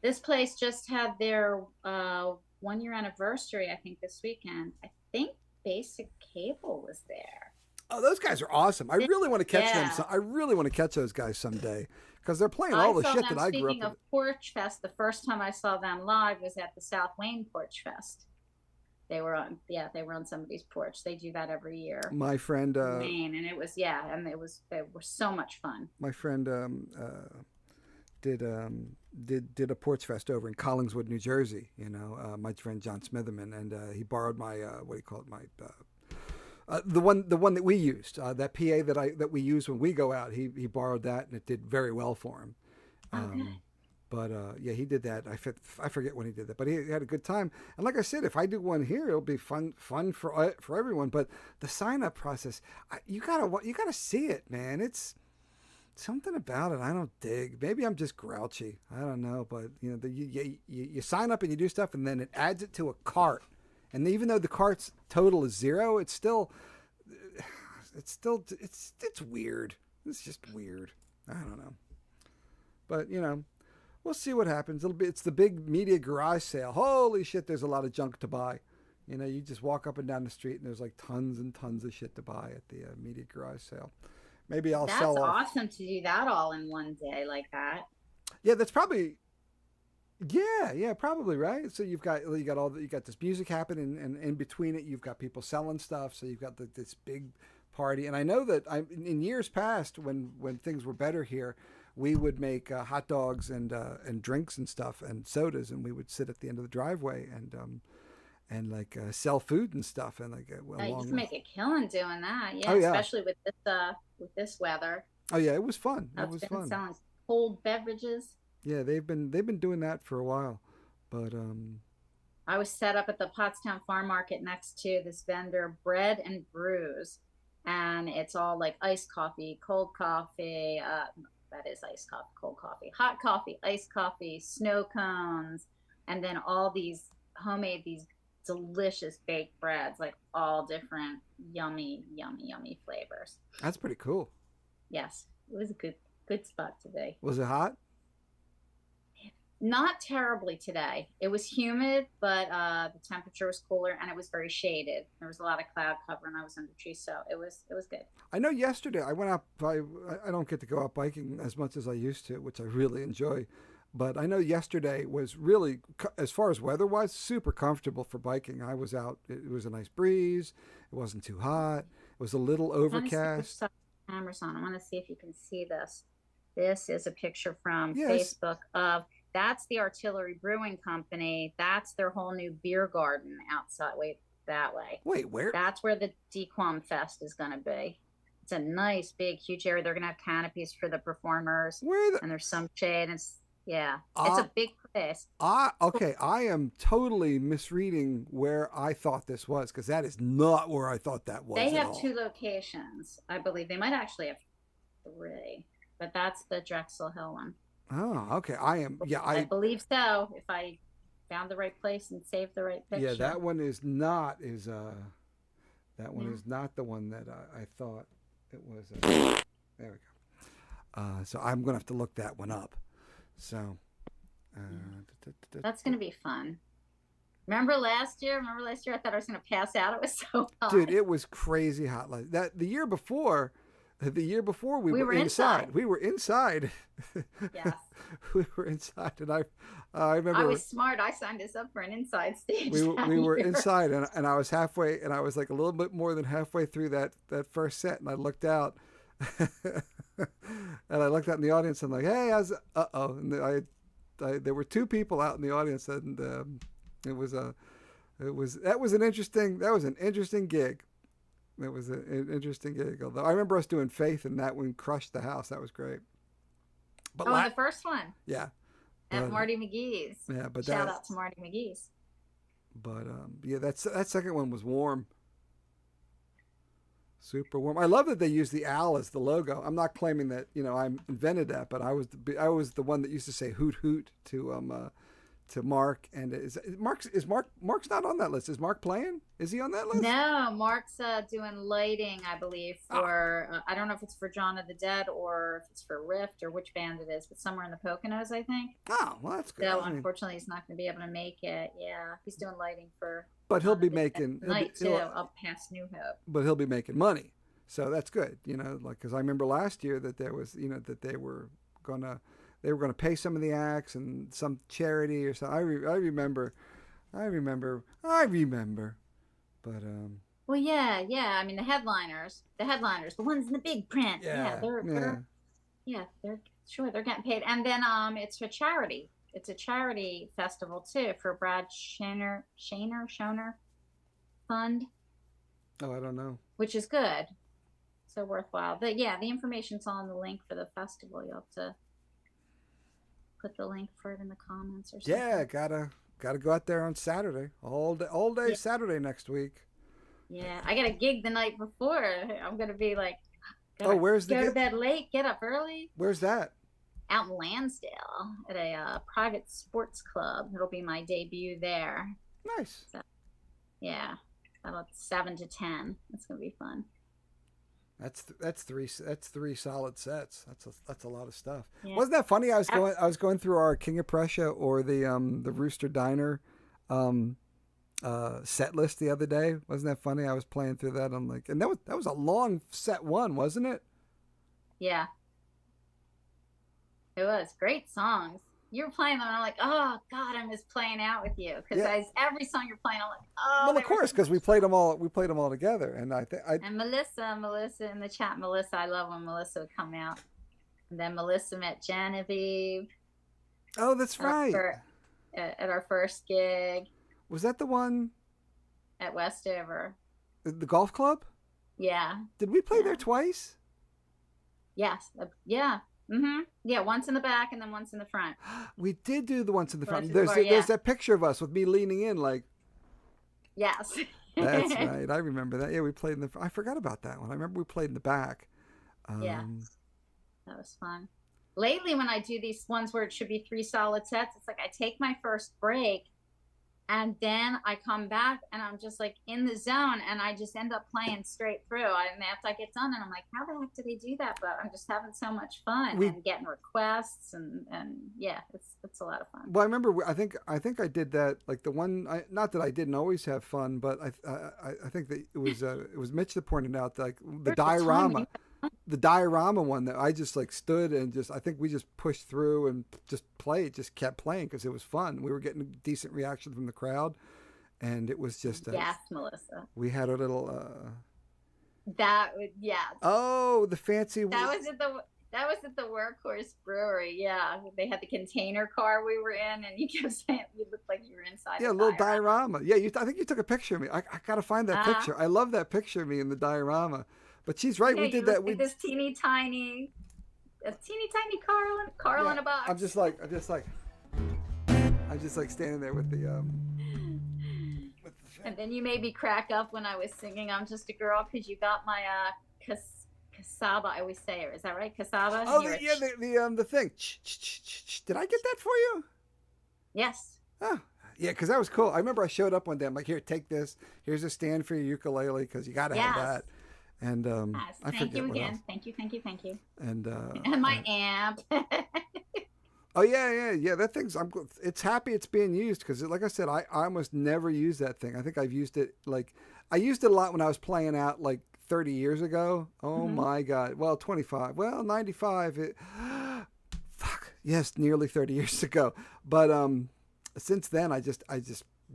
This place just had their 1-year anniversary, I think, this weekend. I think Basic Cable was there. Oh, those guys are awesome. I really want to catch them. So I really want to catch those guys someday because they're playing all the shit that I grew up with. Speaking of Porch Fest, the first time I saw them live was at the South Wayne Porch Fest. They were on, yeah, they were on somebody's porch. They do that every year. My friend, In Maine, and it was, yeah, and they were so much fun. my friend did did a porch fest over in Collingswood, New Jersey. You know, my friend John Smitherman, and he borrowed my what do you call it, my the one that we used, that PA that we use when we go out. He borrowed that, and it did very well for him. Okay. But yeah, he did that. I forget when he did that, but he had a good time. And like I said, if I do one here, it'll be fun for everyone. But the sign up process, you gotta see it, man. It's something about it I don't dig. Maybe I'm just grouchy. I don't know, but you know, you sign up and you do stuff, and then it adds it to a cart. And even though the cart's total is 0, it's weird. It's just weird. I don't know. But you know, we'll see what happens. It's the big media garage sale. Holy shit, there's a lot of junk to buy. You know, you just walk up and down the street and there's like tons and tons of shit to buy at the media garage sale. Maybe I'll sell off. That's awesome to do that all in one day like that. Yeah, that's probably. Yeah, probably, right. So you got this music happening, and in between it, you've got people selling stuff. So you've got this big party. And I know that in years past, when things were better here, we would make hot dogs and drinks and stuff and sodas, and we would sit at the end of the driveway and like sell food and stuff, and like You just make a killing doing that. Yeah, Oh, yeah. Especially with this weather. Oh yeah, it was fun. It I've was been fun. selling cold beverages. Yeah, they've been doing that for a while, but I was set up at the Pottstown Farm Market next to this vendor, Bread and Brews, and it's all like iced coffee, cold coffee. That is iced coffee, cold coffee, hot coffee, iced coffee, snow cones, and then all these these delicious baked breads, like all different yummy flavors. that's pretty cool. Yes, it was a good spot to be. Was it hot? Not terribly today. It was humid, but the temperature was cooler and it was very shaded. There was a lot of cloud cover and I was under trees, so it was good. I know yesterday I went out. I don't get to go out biking as much as I used to, which I really enjoy. But I know yesterday was really, as far as weather-wise, super comfortable for biking. I was out. It was a nice breeze. It wasn't too hot. It was a little overcast. Cameras on. I want to see if you can see this. This is a picture from Yes. Facebook of. That's the Artillery Brewing Company. That's their whole new beer garden outside. Wait, that way. Wait, where? That's where the Dequam Fest is going to be. It's a nice, big, huge area. They're going to have canopies for the performers. And there's some shade. And it's a big place. Okay, I am totally misreading where I thought this was, because that is not where I thought that was. They at have all. 2 locations, I believe. They might actually have 3, but that's the Drexel Hill one. Oh, okay. I believe so. If I found the right place and saved the right picture. Yeah, that one is not is not the one that I thought it was. There we go. So I'm gonna have to look that one up. So that's gonna be fun. Remember last year? I thought I was gonna pass out. It was so hot. Dude, it was crazy hot. Like that the year before we were inside. We were inside. Yes. We were inside, and I remember. I was smart. I signed us up for an inside stage. We were inside, and I was halfway, and I was like a little bit more than halfway through that first set, and I looked out, and I looked out in the audience, and I'm like, hey, and there were 2 people out in the audience, and that was an interesting gig. It was an interesting gig. Although I remember us doing Faith, and that one crushed the house. That was great. But the first one. Yeah. At Marty McGee's. Yeah, but shout out to Marty McGee's. But yeah, that second one was warm. Super warm. I love that they use the owl as the logo. I'm not claiming that I invented that, but I was the one that used to say hoot hoot to Mark. And Mark's not on that list. Is Mark playing? Is he on that list? No, Mark's doing lighting, I believe, for I don't know if it's for John of the Dead or if it's for Rift or which band it is, but somewhere in the Poconos, I think. Oh, well, that's good. So unfortunately, he's not going to be able to make it. Yeah, he's doing lighting for. But he'll be making up past New Hope. But he'll be making money, so that's good. Because I remember last year that there was that they were gonna pay some of the acts and some charity or something. I I remember. But Well, yeah, yeah. I mean, the headliners, the ones in the big print. yeah, They're getting paid. And then it's for charity. It's a charity festival too for Brad Schoner Fund, Oh, I don't know. which is good. So worthwhile. But yeah, the information's on the link for the festival. You'll have to put the link for it in the comments or something. Yeah, gotta go out there on Saturday. All day Yeah. Saturday next week. Yeah, I got a gig the night before. I'm gonna be like, Oh, where's the go to gig? bed late, get up early. Where's that? Out in Lansdale at a private sports club. It'll be my debut there. Nice. So, yeah, about 7 to 10. It's gonna be fun. That's three solid sets. That's a lot of stuff. Yeah. Wasn't that funny? I was going through our King of Prussia or the Rooster Diner set list the other day. Wasn't that funny? I was playing through that. I'm like, and that was a long set one, wasn't it? Yeah, it was great songs. You were playing them, and I'm like, oh God, I miss playing out with you because Yeah. every song you're playing, I'm like, oh. Well, they of were course, so because we much played fun. them all together, and And Melissa in the chat. Melissa, I love when Melissa would come out. And then Melissa met Genevieve Oh, that's right. at our first gig Was that the one? at Westover. The golf club? Yeah. Did we play Yeah. there twice? Yes. Yeah. Yeah. Once in the back and then once in the front. We did do the ones in the front. Once in the bar, yeah. There's that picture of us with me leaning in, like. Yes. That's right. I remember that. Yeah, we played in the. I forgot about that one. I remember we played in the back. Yeah. That was fun. Lately, when I do these ones where it should be 3 solid sets, it's like I take my first break and then I come back and I'm just like in the zone and I just end up playing straight through. And after I get done, and I'm like, how the heck did they do that? But I'm just having so much fun and getting requests and yeah, it's a lot of fun. Well, I remember. I think I did that. Like the one. Not that I didn't always have fun, but I think that it was Mitch that pointed out like the diorama. The diorama one that I just like stood and I think we just pushed through and just kept playing because it was fun. We were getting a decent reaction from the crowd, and it was just Yes, Melissa. We had a little the fancy that was at the Workhorse Brewery. Yeah, they had the container car we were in, and you kept saying you looked like you were inside. a little diorama. Yeah, I think you took a picture of me. I gotta find that picture. I love that picture of me in the diorama. But she's right. Yeah, we did that. We this teeny tiny Carl in a box. I'm just like standing there with the And then you made me crack up when I was singing "I'm Just a Girl" because you got my cassava. I always say it. Is that right? Cassava. Oh, the thing. Did I get that for you? Yes. Oh, yeah, because that was cool. I remember I showed up one day. I'm like, here, take this. Here's a stand for your ukulele because you got to have that. And I thank forget you what again. else. Thank you. And And my amp. Oh yeah. That thing's. It's happy it's being used because, like I said, I almost never use that thing. I think I've used it I used it a lot when I was playing out like 30 years ago. Oh my God. Well, 25. Well, 95. Fuck. Yes, nearly 30 years ago. But since then, I just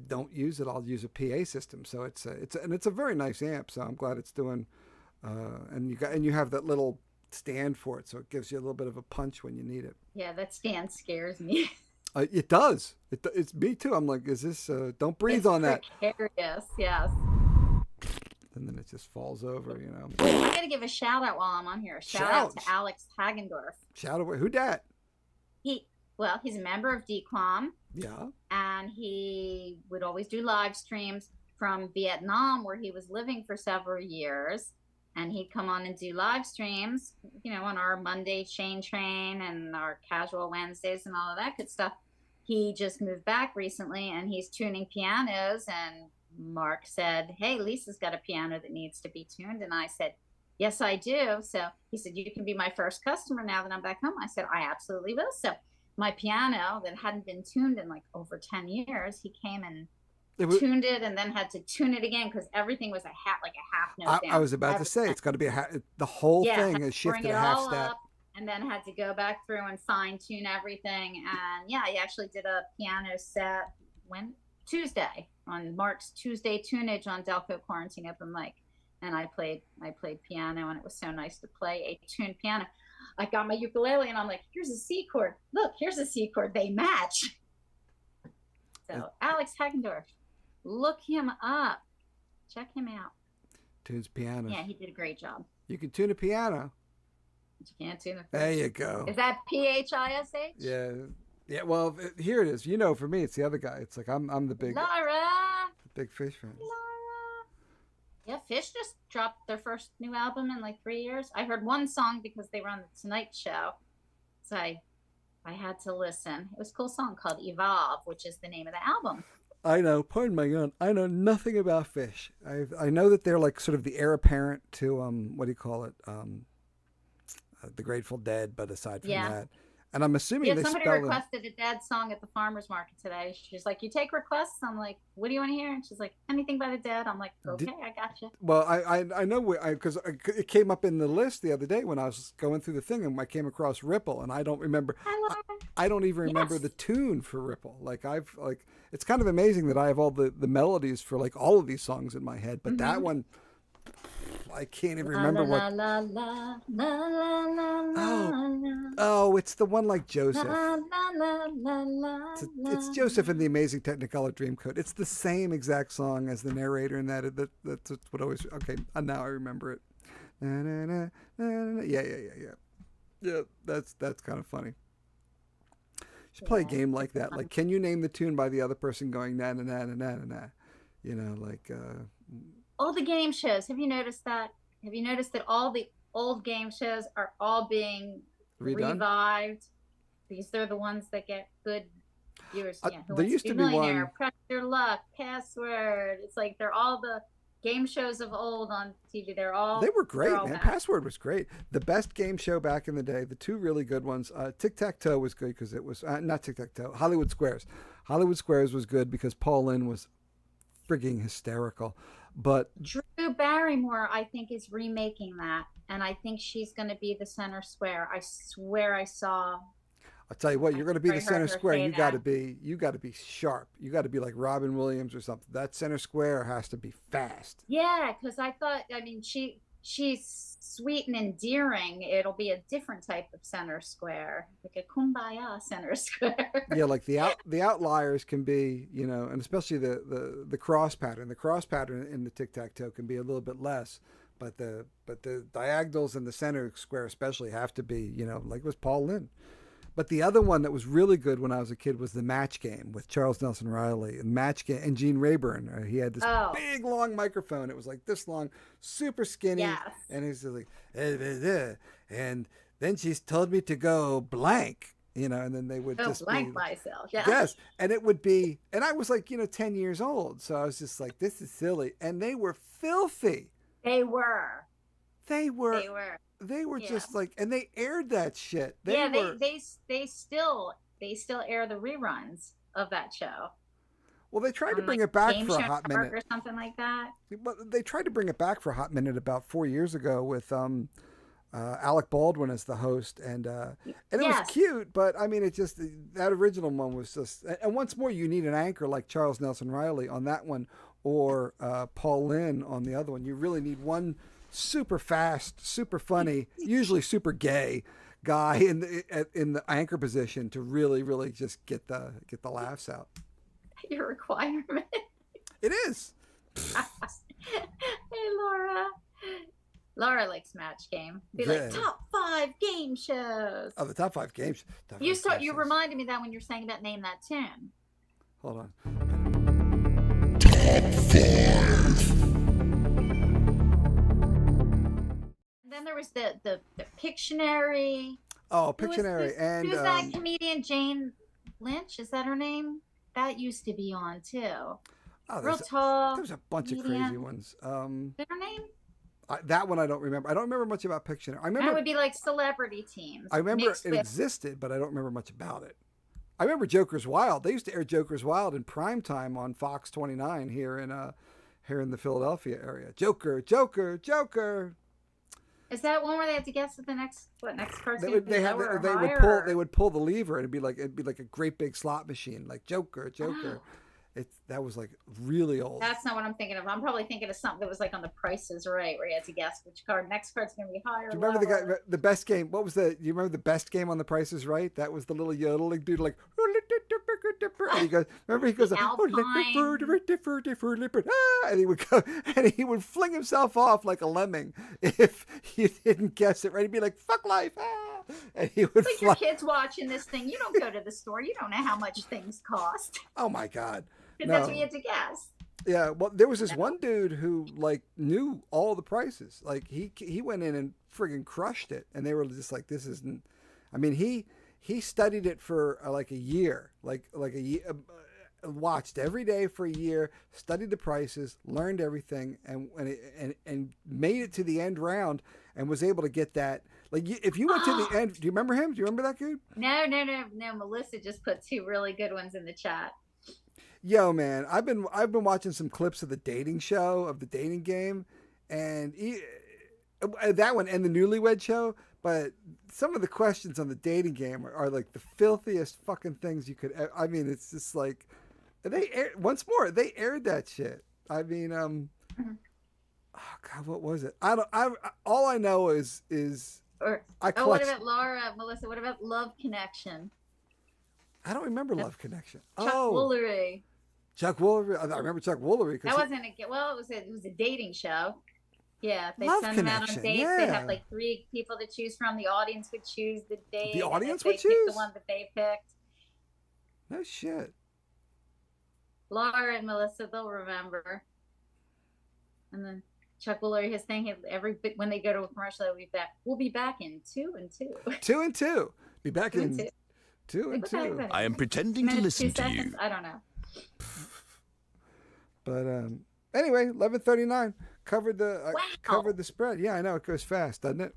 don't use it. I'll use a PA system. So it's a very nice amp. So I'm glad it's doing. And you have that little stand for it, so it gives you a little bit of a punch when you need it. Yeah, that stand scares me. It does. It's me too. I'm like, is this? Don't breathe on that. Precarious, yes. And then it just falls over, I gotta give a shout out while I'm on here. Shout out to Alex Hagendorf. Shout out. Who dat? He's a member of DQAM. Yeah. And he would always do live streams from Vietnam, where he was living for several years. And he'd come on and do live streams, on our Monday Chain Train and our Casual Wednesdays and all of that good stuff. He just moved back recently and he's tuning pianos. And Mark said, hey, Lisa's got a piano that needs to be tuned. And I said, yes, I do. So he said, you can be my first customer now that I'm back home. I said, I absolutely will. So my piano that hadn't been tuned in like over 10 years, he came and tuned it and then had to tune it again because everything was a half note down. I was about to say it's got to be the whole thing is shifted a half step. And then had to go back through and fine tune everything. And yeah, I actually did a piano set Tuesday on Mark's Tuesday tunage on Delco Quarantine Open Mic, and I played piano, and it was so nice to play a tuned piano. I got my ukulele, and I'm like, here's a C chord. Look, here's a C chord. They match. So Alex Hagendorf, look him up. Check him out. Tunes piano. Yeah, he did a great job. You can tune a piano. But you can't tune a fish. There you go. Is that PHISH? Yeah. Yeah, well, here it is. You know, for me, it's the other guy. It's like I'm the big fish fan. Laura. Yeah, Fish just dropped their first new album in like 3 years. I heard one song because they were on the Tonight Show, so I had to listen. It was a cool song called Evolve, which is the name of the album. I know. Pardon my gun. I know nothing about Fish. I know that they're like sort of the heir apparent to what do you call it? The Grateful Dead. But aside from that. And I'm assuming they somebody spell requested a Dead song at the farmer's market today. She's like, "You take requests?" I'm like, "What do you want to hear?" And she's like, "Anything by the Dead." I'm like, "Okay, I got you." Well, I know because it came up in the list the other day when I was going through the thing, and I came across Ripple, and I don't remember. I don't even remember the tune for Ripple. It's kind of amazing that I have all the melodies for like all of these songs in my head, but that one. I can't even remember what. Oh, it's the one like Joseph. It's Joseph in the Amazing Technicolor Dreamcoat. It's the same exact song as the narrator in that. That's what always. Okay, now I remember it. Yeah. That's kind of funny. Should play a game like that. Like, can you name the tune by the other person going na na na na na na na? You know, like. All the game shows. Have you noticed that? Have you noticed that all the old game shows are all being revived? Because they're the ones that get good viewers. There used to be one. Press Your Luck, Password. It's like they're all the game shows of old on TV. They were great, man. Back. Password was great. The best game show back in the day. The two really good ones. Tic Tac Toe was good because it was not Tic Tac Toe. Hollywood Squares. Hollywood Squares was good because Paul Lynde was frigging hysterical. But Drew Barrymore, I think, is remaking that, and I think she's going to be the center square. I swear I saw. I'll tell you what, you're going to be the center square. You got to be sharp. You got to be like Robin Williams or something. That center square has to be fast. Yeah, because I thought, she's sweet and endearing. It'll be a different type of center square, like a kumbaya center square. Yeah, like the outliers can be, and especially the cross pattern. The cross pattern in the tic-tac-toe can be a little bit less, but the diagonals in the center square especially have to be, like it was Paul Lynde. But the other one that was really good when I was a kid was the Match Game with Charles Nelson Riley and Match Game and Gene Rayburn. He had this big long microphone. It was like this long, super skinny, and he's like, and then she's told me to go blank, and then they would just blank myself. Yeah. Yes, and it would be, and I was like 10 years old, so I was just like, this is silly, and they were filthy. They were. They were just like, and they aired that shit. They still air the reruns of that show. Well, they tried to bring it back for a hot minute or something like that. But they tried to bring it back for a hot minute about 4 years ago with Alec Baldwin as the host, and it was cute. But it just that original one was just. And once more, you need an anchor like Charles Nelson Riley on that one, or Paul Lynde on the other one. You really need one super fast, super funny, usually super gay guy in the anchor position to really, really just get the laughs out. Your requirement. It is. Hey, Laura. Laura likes Match Game. Be like top 5 game shows. Oh, the top 5 games. You reminded me that when you're saying about name that tune. Hold on. Top 5. Then there was the Pictionary. Oh, Pictionary. Who's that comedian, Jane Lynch? Is that her name? That used to be on too. Oh, Real tall. There's a bunch of crazy ones. Is her name? That one I don't remember. I don't remember much about Pictionary. I remember it would be like celebrity teams. I remember it existed, but I don't remember much about it. I remember Joker's Wild. They used to air Joker's Wild in prime time on Fox 29 here in the Philadelphia area. Joker. Is that one where they had to guess what the next cartoon? They would pull the lever and it'd be like a great big slot machine, like Joker, That was like really old. That's not what I'm thinking of. I'm probably thinking of something that was like on The Price is Right, where you had to guess which card. Next card's going to be higher. Do you remember the guy, the best game? What was the? You remember the best game on The Price is Right? That was the little yodeling dude, like. And he goes, remember he goes, and he would go, and he would fling himself off like a lemming if he didn't guess it right. He'd be like, "Fuck life!" And he would. Like your kids watching this thing, you don't go to the store. You don't know how much things cost. Oh my God! Because that's what you had to guess. Yeah, well, there was this one dude who like knew all the prices. Like he went in and friggin' crushed it, and they were just like, "This isn't." I mean, he studied it for like a year, like a year, watched every day for a year, studied the prices, learned everything, and made it to the end round, and was able to get that. Like, if you went to the end, do you remember him? Do you remember that dude? No. Melissa just put 2 really good ones in the chat. Yo, man, I've been watching some clips of the dating show, of the dating game, and that one and the Newlywed Show. But some of the questions on the dating game are like the filthiest fucking things you could. I mean, it's just like they aired that shit. I mean, oh God, what was it? All I know is what about Laura, Melissa? What about Love Connection? I don't remember Love Connection. Chuck Woolery. Chuck Woolery. I remember Chuck Woolery. That wasn't it was a dating show. Yeah, they Love send them out on Connection, dates. yeah. They have like 3 people to choose from. The audience would choose the date. The audience and would they pick choose? the one that they picked. No shit. Laura and Melissa, they'll remember. And then Chuck Woolery, his thing, when they go to a commercial, they'll be back. We'll be back in 2 and 2. 2 and 2. Be back 2 in and 2. 2 and 2. I am pretending to listen to you. I don't know. But anyway, 11:39 covered the spread. Yeah, I know it goes fast, doesn't it?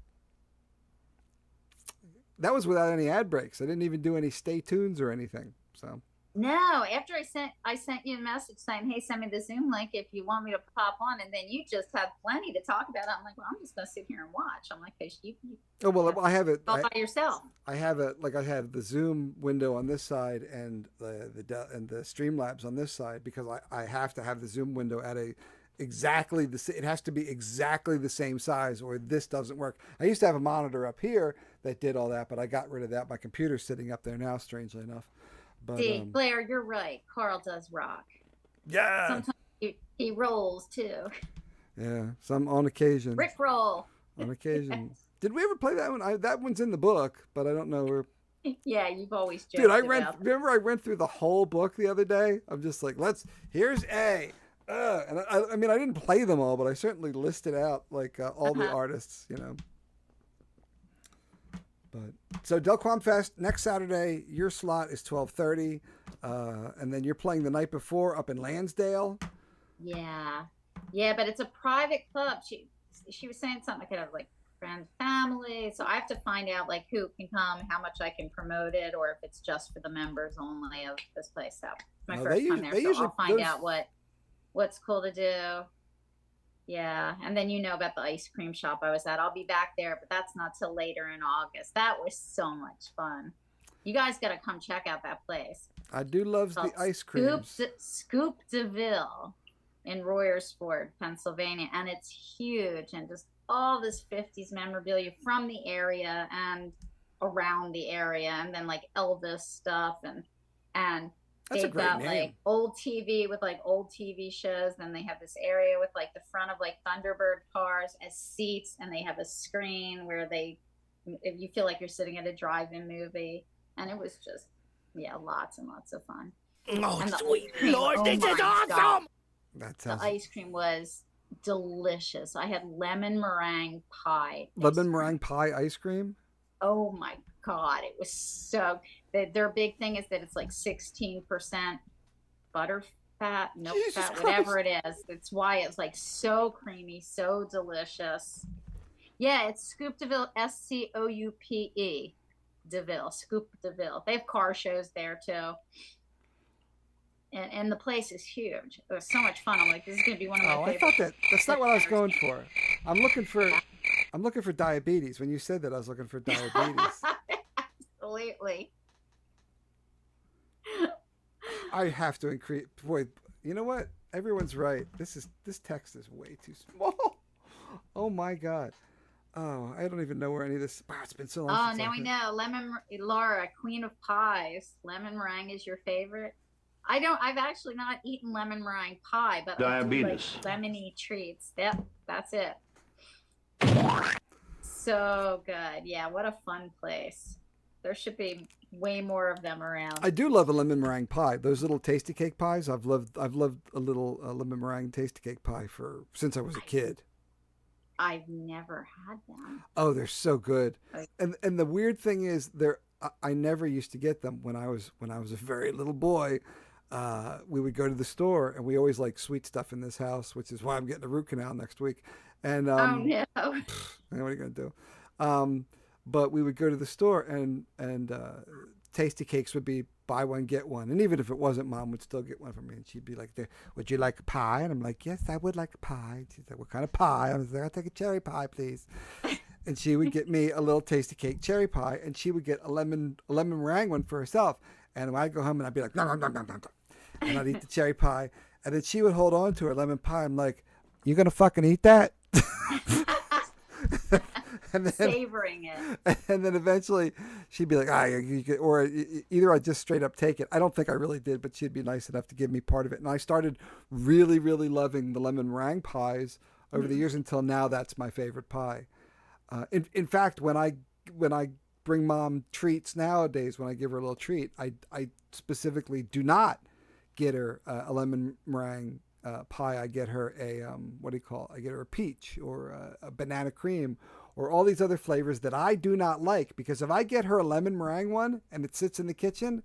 That was without any ad breaks. I didn't even do any stay tunes or anything. So no, after I sent you a message saying, "Hey, send me the Zoom link if you want me to pop on," and then you just had plenty to talk about. I'm like, well, I'm just gonna sit here and watch. I'm like, hey, you I have it all by yourself. I have it like I have the Zoom window on this side and the Streamlabs on this side because I have to have the Zoom window at it has to be exactly the same size or this doesn't work. I used to have a monitor up here that did all that, but I got rid of that. My computer's sitting up there now, strangely enough. But, see, Blair, you're right. Carl does rock. Yeah. Sometimes he rolls too. Yeah, some on occasion. Rick roll. On occasion. Did we ever play that one? That one's in the book, but I don't know where. Yeah, you've always joked. Dude, remember I read through the whole book the other day. I'm just like, here's A. And I mean, I didn't play them all, but I certainly listed out like all the artists, you know. But so Delquam Fest next Saturday, your slot is 12:30, and then you're playing the night before up in Lansdale. Yeah, but it's a private club. She was saying something I could have like friends, family. So I have to find out like who can come, how much I can promote it, or if it's just for the members only of this place. So my first time there, so I'll find out what's cool to do. Yeah, and then about the ice cream shop I was at. I'll be back there, but that's not till later in August. That was so much fun. You guys got to come check out that place. I do love the ice cream. Scoop DeVille in Royersford, Pennsylvania, and it's huge and just all this 50s memorabilia from the area and around the area, and then like Elvis stuff and That's a they've great got name. like old TV with like old TV shows. Then they have this area with like the front of like Thunderbird cars as seats, and they have a screen where you feel like you're sitting at a drive-in movie, and it was just lots and lots of fun. Oh, And sweet Lord, this is awesome! That The sounds ice cream was delicious. I had lemon meringue pie. lemon meringue pie ice cream. Oh my God, it was so. Their big thing is that it's like 16% butter fat, milk Jesus fat, Christ. whatever it is. That's why it's like so creamy, so delicious. Yeah, it's Scoop DeVille, SCOUPE DeVille, Scoop DeVille. They have car shows there too. And the place is huge. It was so much fun. I'm like, this is gonna be one of my Oh, I favorite. thought that's not what I was going for. I'm looking for diabetes. When you said that, I was looking for diabetes. Absolutely. I have to increase. Boy, you know what? Everyone's right. This text is way too small. Oh my god. Oh, I don't even know where any of this. Wow, it's been so long. Oh, now we know. Laura, queen of pies. Lemon meringue is your favorite. I've actually not eaten lemon meringue pie, but Diabetes. I do like lemony treats. Yep, that's it. So good. Yeah, what a fun place. There should be way more of them around. I do love a lemon meringue pie. Those little tasty cake pies. I've loved a little lemon meringue tasty cake pie since I was a kid. I've never had them. Oh, they're so good. And the weird thing is, I never used to get them when I was a very little boy. We would go to the store, and we always like sweet stuff in this house, which is why I'm getting a root canal next week. And oh no, what are you gonna do? But we would go to the store, and tasty cakes would be buy one get one, and even if it wasn't, Mom would still get one for me, and she'd be like, "Would you like a pie?" And I'm like, "Yes, I would like a pie." She's like, "What kind of pie?" I was like, "I'll take a cherry pie, please." And she would get me a little tasty cake cherry pie, and she would get a lemon meringue one for herself. And when I'd go home, and I'd be like, "Nom, nom, nom, nom, nom," and I'd eat the cherry pie, and then she would hold on to her lemon pie. I'm like, "You gonna fucking eat that?" And then, savoring it. And then eventually she'd be like, or either I'd just straight up take it. I don't think I really did, but she'd be nice enough to give me part of it. And I started really, really loving the lemon meringue pies over the years until now. That's my favorite pie. In fact, when I bring Mom treats nowadays, when I give her a little treat, I specifically do not get her a lemon meringue pie. I get her a I get her a peach or a banana cream, or all these other flavors that I do not like, because if I get her a lemon meringue one and it sits in the kitchen,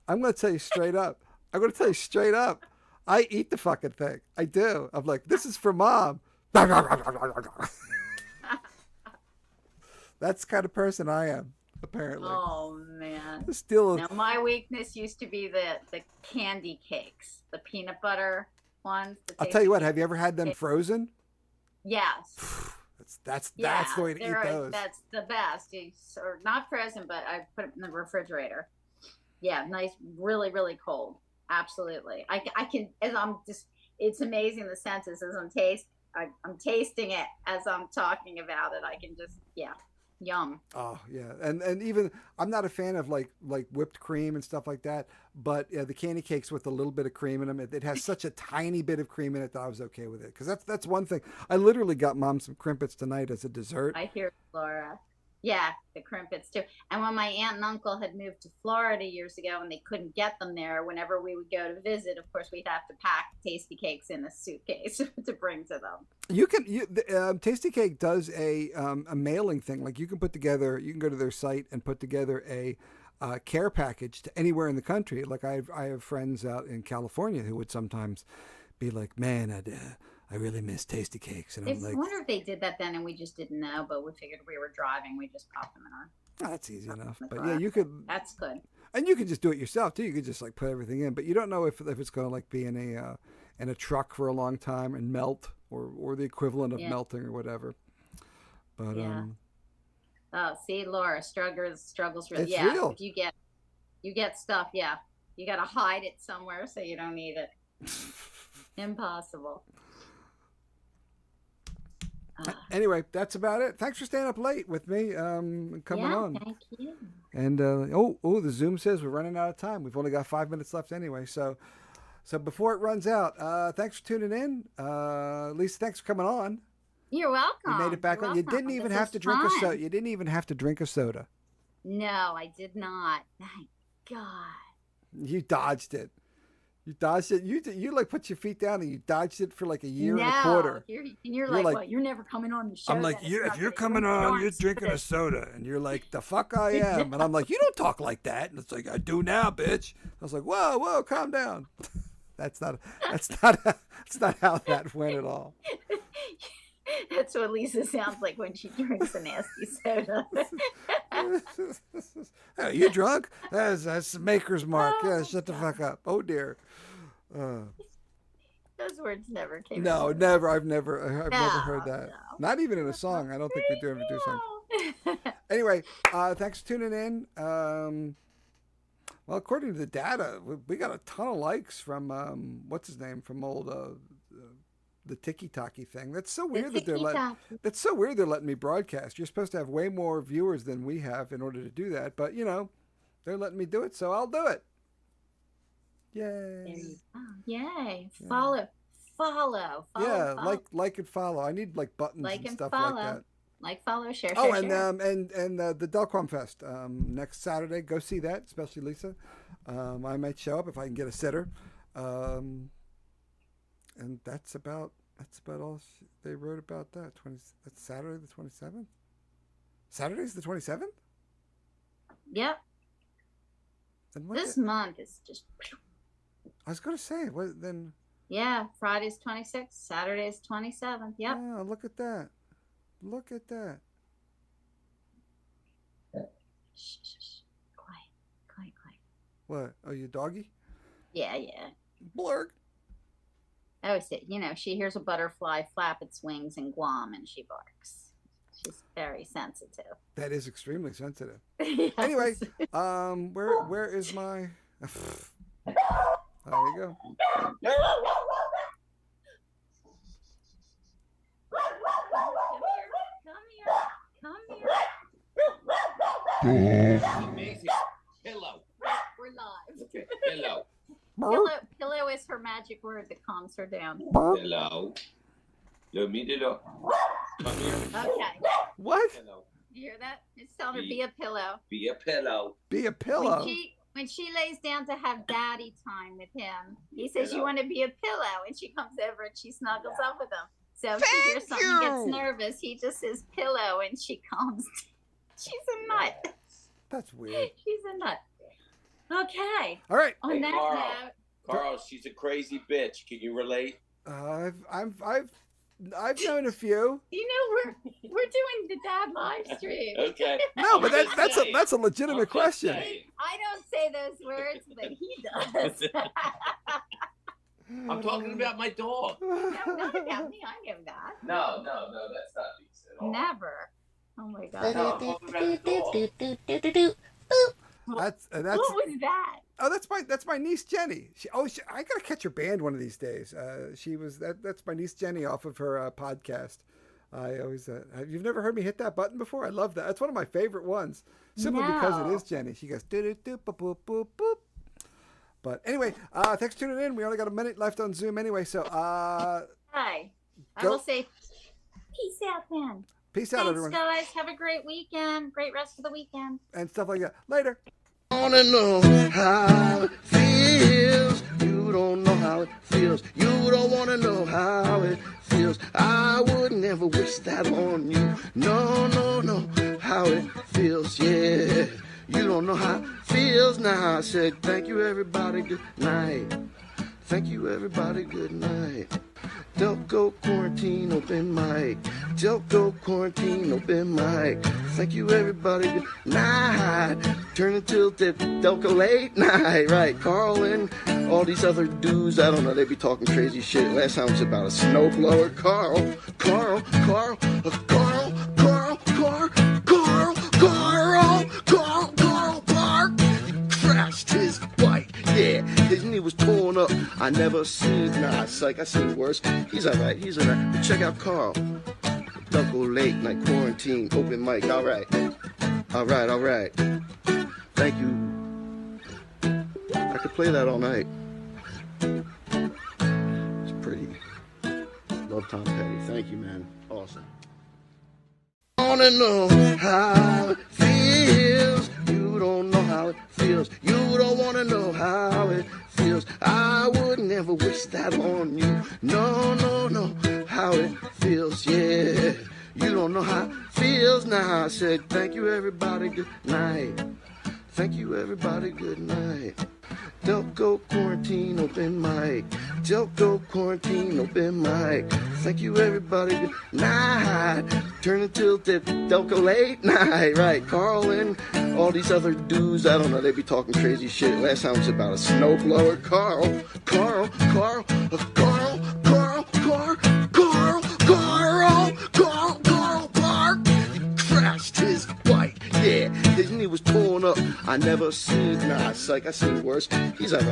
I'm going to tell you straight up. I eat the fucking thing. I do. I'm like, this is for Mom. That's the kind of person I am, apparently. Oh man. Still, now my weakness used to be the candy cakes, the peanut butter ones. I'll tell you what. Have you ever had them frozen? Yes. That's the way to eat those. That's the best. Or not frozen, but I put it in the refrigerator. Yeah, nice, really, really cold. Absolutely. I can, it's amazing the senses as I'm tasting it as I'm talking about it. I can just, yum. Oh yeah, and even I'm not a fan of like whipped cream and stuff like that, but the candy cakes with a little bit of cream in them, it has such a tiny bit of cream in it that I was okay with it, because that's one thing. I literally got Mom some crimpets tonight as a dessert. I hear Laura. Yeah, the crimpets too. And when my aunt and uncle had moved to Florida years ago and they couldn't get them there, whenever we would go to visit, of course, we'd have to pack tasty cakes in a suitcase to bring to them. Tasty Cake does a mailing thing. Like you can go to their site and put together a care package to anywhere in the country. Like I have friends out in California who would sometimes be like, "Man, I really miss Tasty Cakes." And I wonder if they did that then and we just didn't know, but we figured we were driving. We just popped them in our... Oh, that's easy enough. But yeah, you could... That's good. And you could just do it yourself too. You could just like put everything in, but you don't know if it's going to like be in a truck for a long time and melt or the equivalent of melting or whatever. But oh, see, Laura, struggles real. It's real. If you get stuff, you got to hide it somewhere so you don't need it. Impossible. Anyway, that's about it. Thanks for staying up late with me, coming on. Thank you. And the Zoom says we're running out of time. We've only got 5 minutes left anyway. So before it runs out, thanks for tuning in. Lisa, thanks for coming on. You're welcome. You made it back on. You didn't even have to drink a soda. You didn't even have to drink a soda. No, I did not. Thank God. You dodged it. You dodged it. You like put your feet down and you dodged it for like a year and a quarter. You're like, well, you're never coming on the show. I'm like, if you're coming on, you're drinking a soda. And you're like, the fuck I am. And I'm like, you don't talk like that. And it's like, I do now, bitch. I was like, whoa, calm down. That's not how that went at all. That's what Lisa sounds like when she drinks a nasty soda. Hey, you drunk? That's the maker's mark. Yeah, shut the fuck up. Oh dear. Those words never came. No, never. I've never heard that. No. Not even in a song. I don't think we do ever do songs. Anyway, thanks for tuning in. Well, according to the data, we got a ton of likes from what's his name from old the Tiki Taki thing. That's so weird that's so weird they're letting me broadcast. You're supposed to have way more viewers than we have in order to do that, but they're letting me do it, so I'll do it. Yay! Yay! Yeah. Follow. Yeah, follow. like and follow. I need like buttons Like and and stuff follow. like that. Like, follow, share, Oh, share, share. and the Delco Fest next Saturday. Go see that, especially Lisa. I might show up if I can get a sitter. And that's about all they wrote about that. That's Saturday the 27th. Saturday's the 27th. Yep. And what This month is just. I was going to say what then. Yeah, Friday's 26th, Saturday's 27th. Yep. Oh, look at that. Look at that. Shh, shh, shh. Quiet. What? Oh, you doggy? Yeah. Blurg. I always say, she hears a butterfly flap its wings in Guam and she barks. She's very sensitive. That is extremely sensitive. Yes. Anyway, where is my? There you go. Come here. Amazing. Pillow. We're live. Pillow. Pillow is her magic word that calms her down. Pillow. Let me do it. Come here. Okay. What? Pillow. You hear that? It's telling her be a pillow. Be a pillow. Be a pillow. When she lays down to have daddy time with him, he says, "You want to be a pillow," and she comes over and she snuggles up with him. So if she hears something, gets nervous, he just says pillow, and she calms. She's a nut. That's weird. She's a nut. Okay. All right. On that note, Carl, she's a crazy bitch. Can you relate? I've known a few. we're doing the dad live stream. Okay. No, but that's a legitimate question. I don't say those words, but he does. I'm talking about my dog. No, not about me. I know that. No, that's not decent at all. Never. Oh my god. No, I'm talking about the dog. That's What was that? Oh, that's my niece Jenny. I gotta catch her band one of these days. That's my niece Jenny off of her podcast. I always you've never heard me hit that button before? I love that. That's one of my favorite ones, simply because it is Jenny. She goes do do do boop boop boop boop. But anyway, thanks for tuning in. We only got a minute left on Zoom anyway, so Hi. I will say peace out then. Peace out, everyone. Thanks, guys. Have a great weekend. Great rest of the weekend. And stuff like that. Later. Wanna know how it feels. You don't know how it feels. You don't wanna know how it feels. I would never wish that on you. No, how it feels, yeah. You don't know how it feels. Now I said thank you everybody, good night. Thank you everybody, good night. Delco quarantine open mic. Delco quarantine open mic. Thank you everybody, good night. Turn until the Delco late night. Right, Carl and all these other dudes, I don't know, they be talking crazy shit. Last time it was about a snowblower. Carl Park. He crashed his bike. Yeah, his knee was torn up. I never seen, psych, I seen worse. He's alright. But check out Carl. Delco late night quarantine, open mic, alright. Thank you. I could play that all night. It's pretty. Love Tom Petty. Thank you, man. Awesome. Wanna know how it feels. You don't know how it feels. You don't wanna know how it feels. I would never wish that on you. No, how it feels, yeah. You don't know how it feels. Now I said thank you everybody, good night. Thank you everybody, good night. Delco quarantine open mic. Delco quarantine open mic. Thank you everybody, good night. Turn until the Delco late night. Right, Carl and all these other dudes, I don't know, they be talking crazy shit. Last time it was about a snowblower. Carl Park. He crashed his bike. Yeah, his knee was torn up. I never seen, nah, psych, I seen worse. He's alright.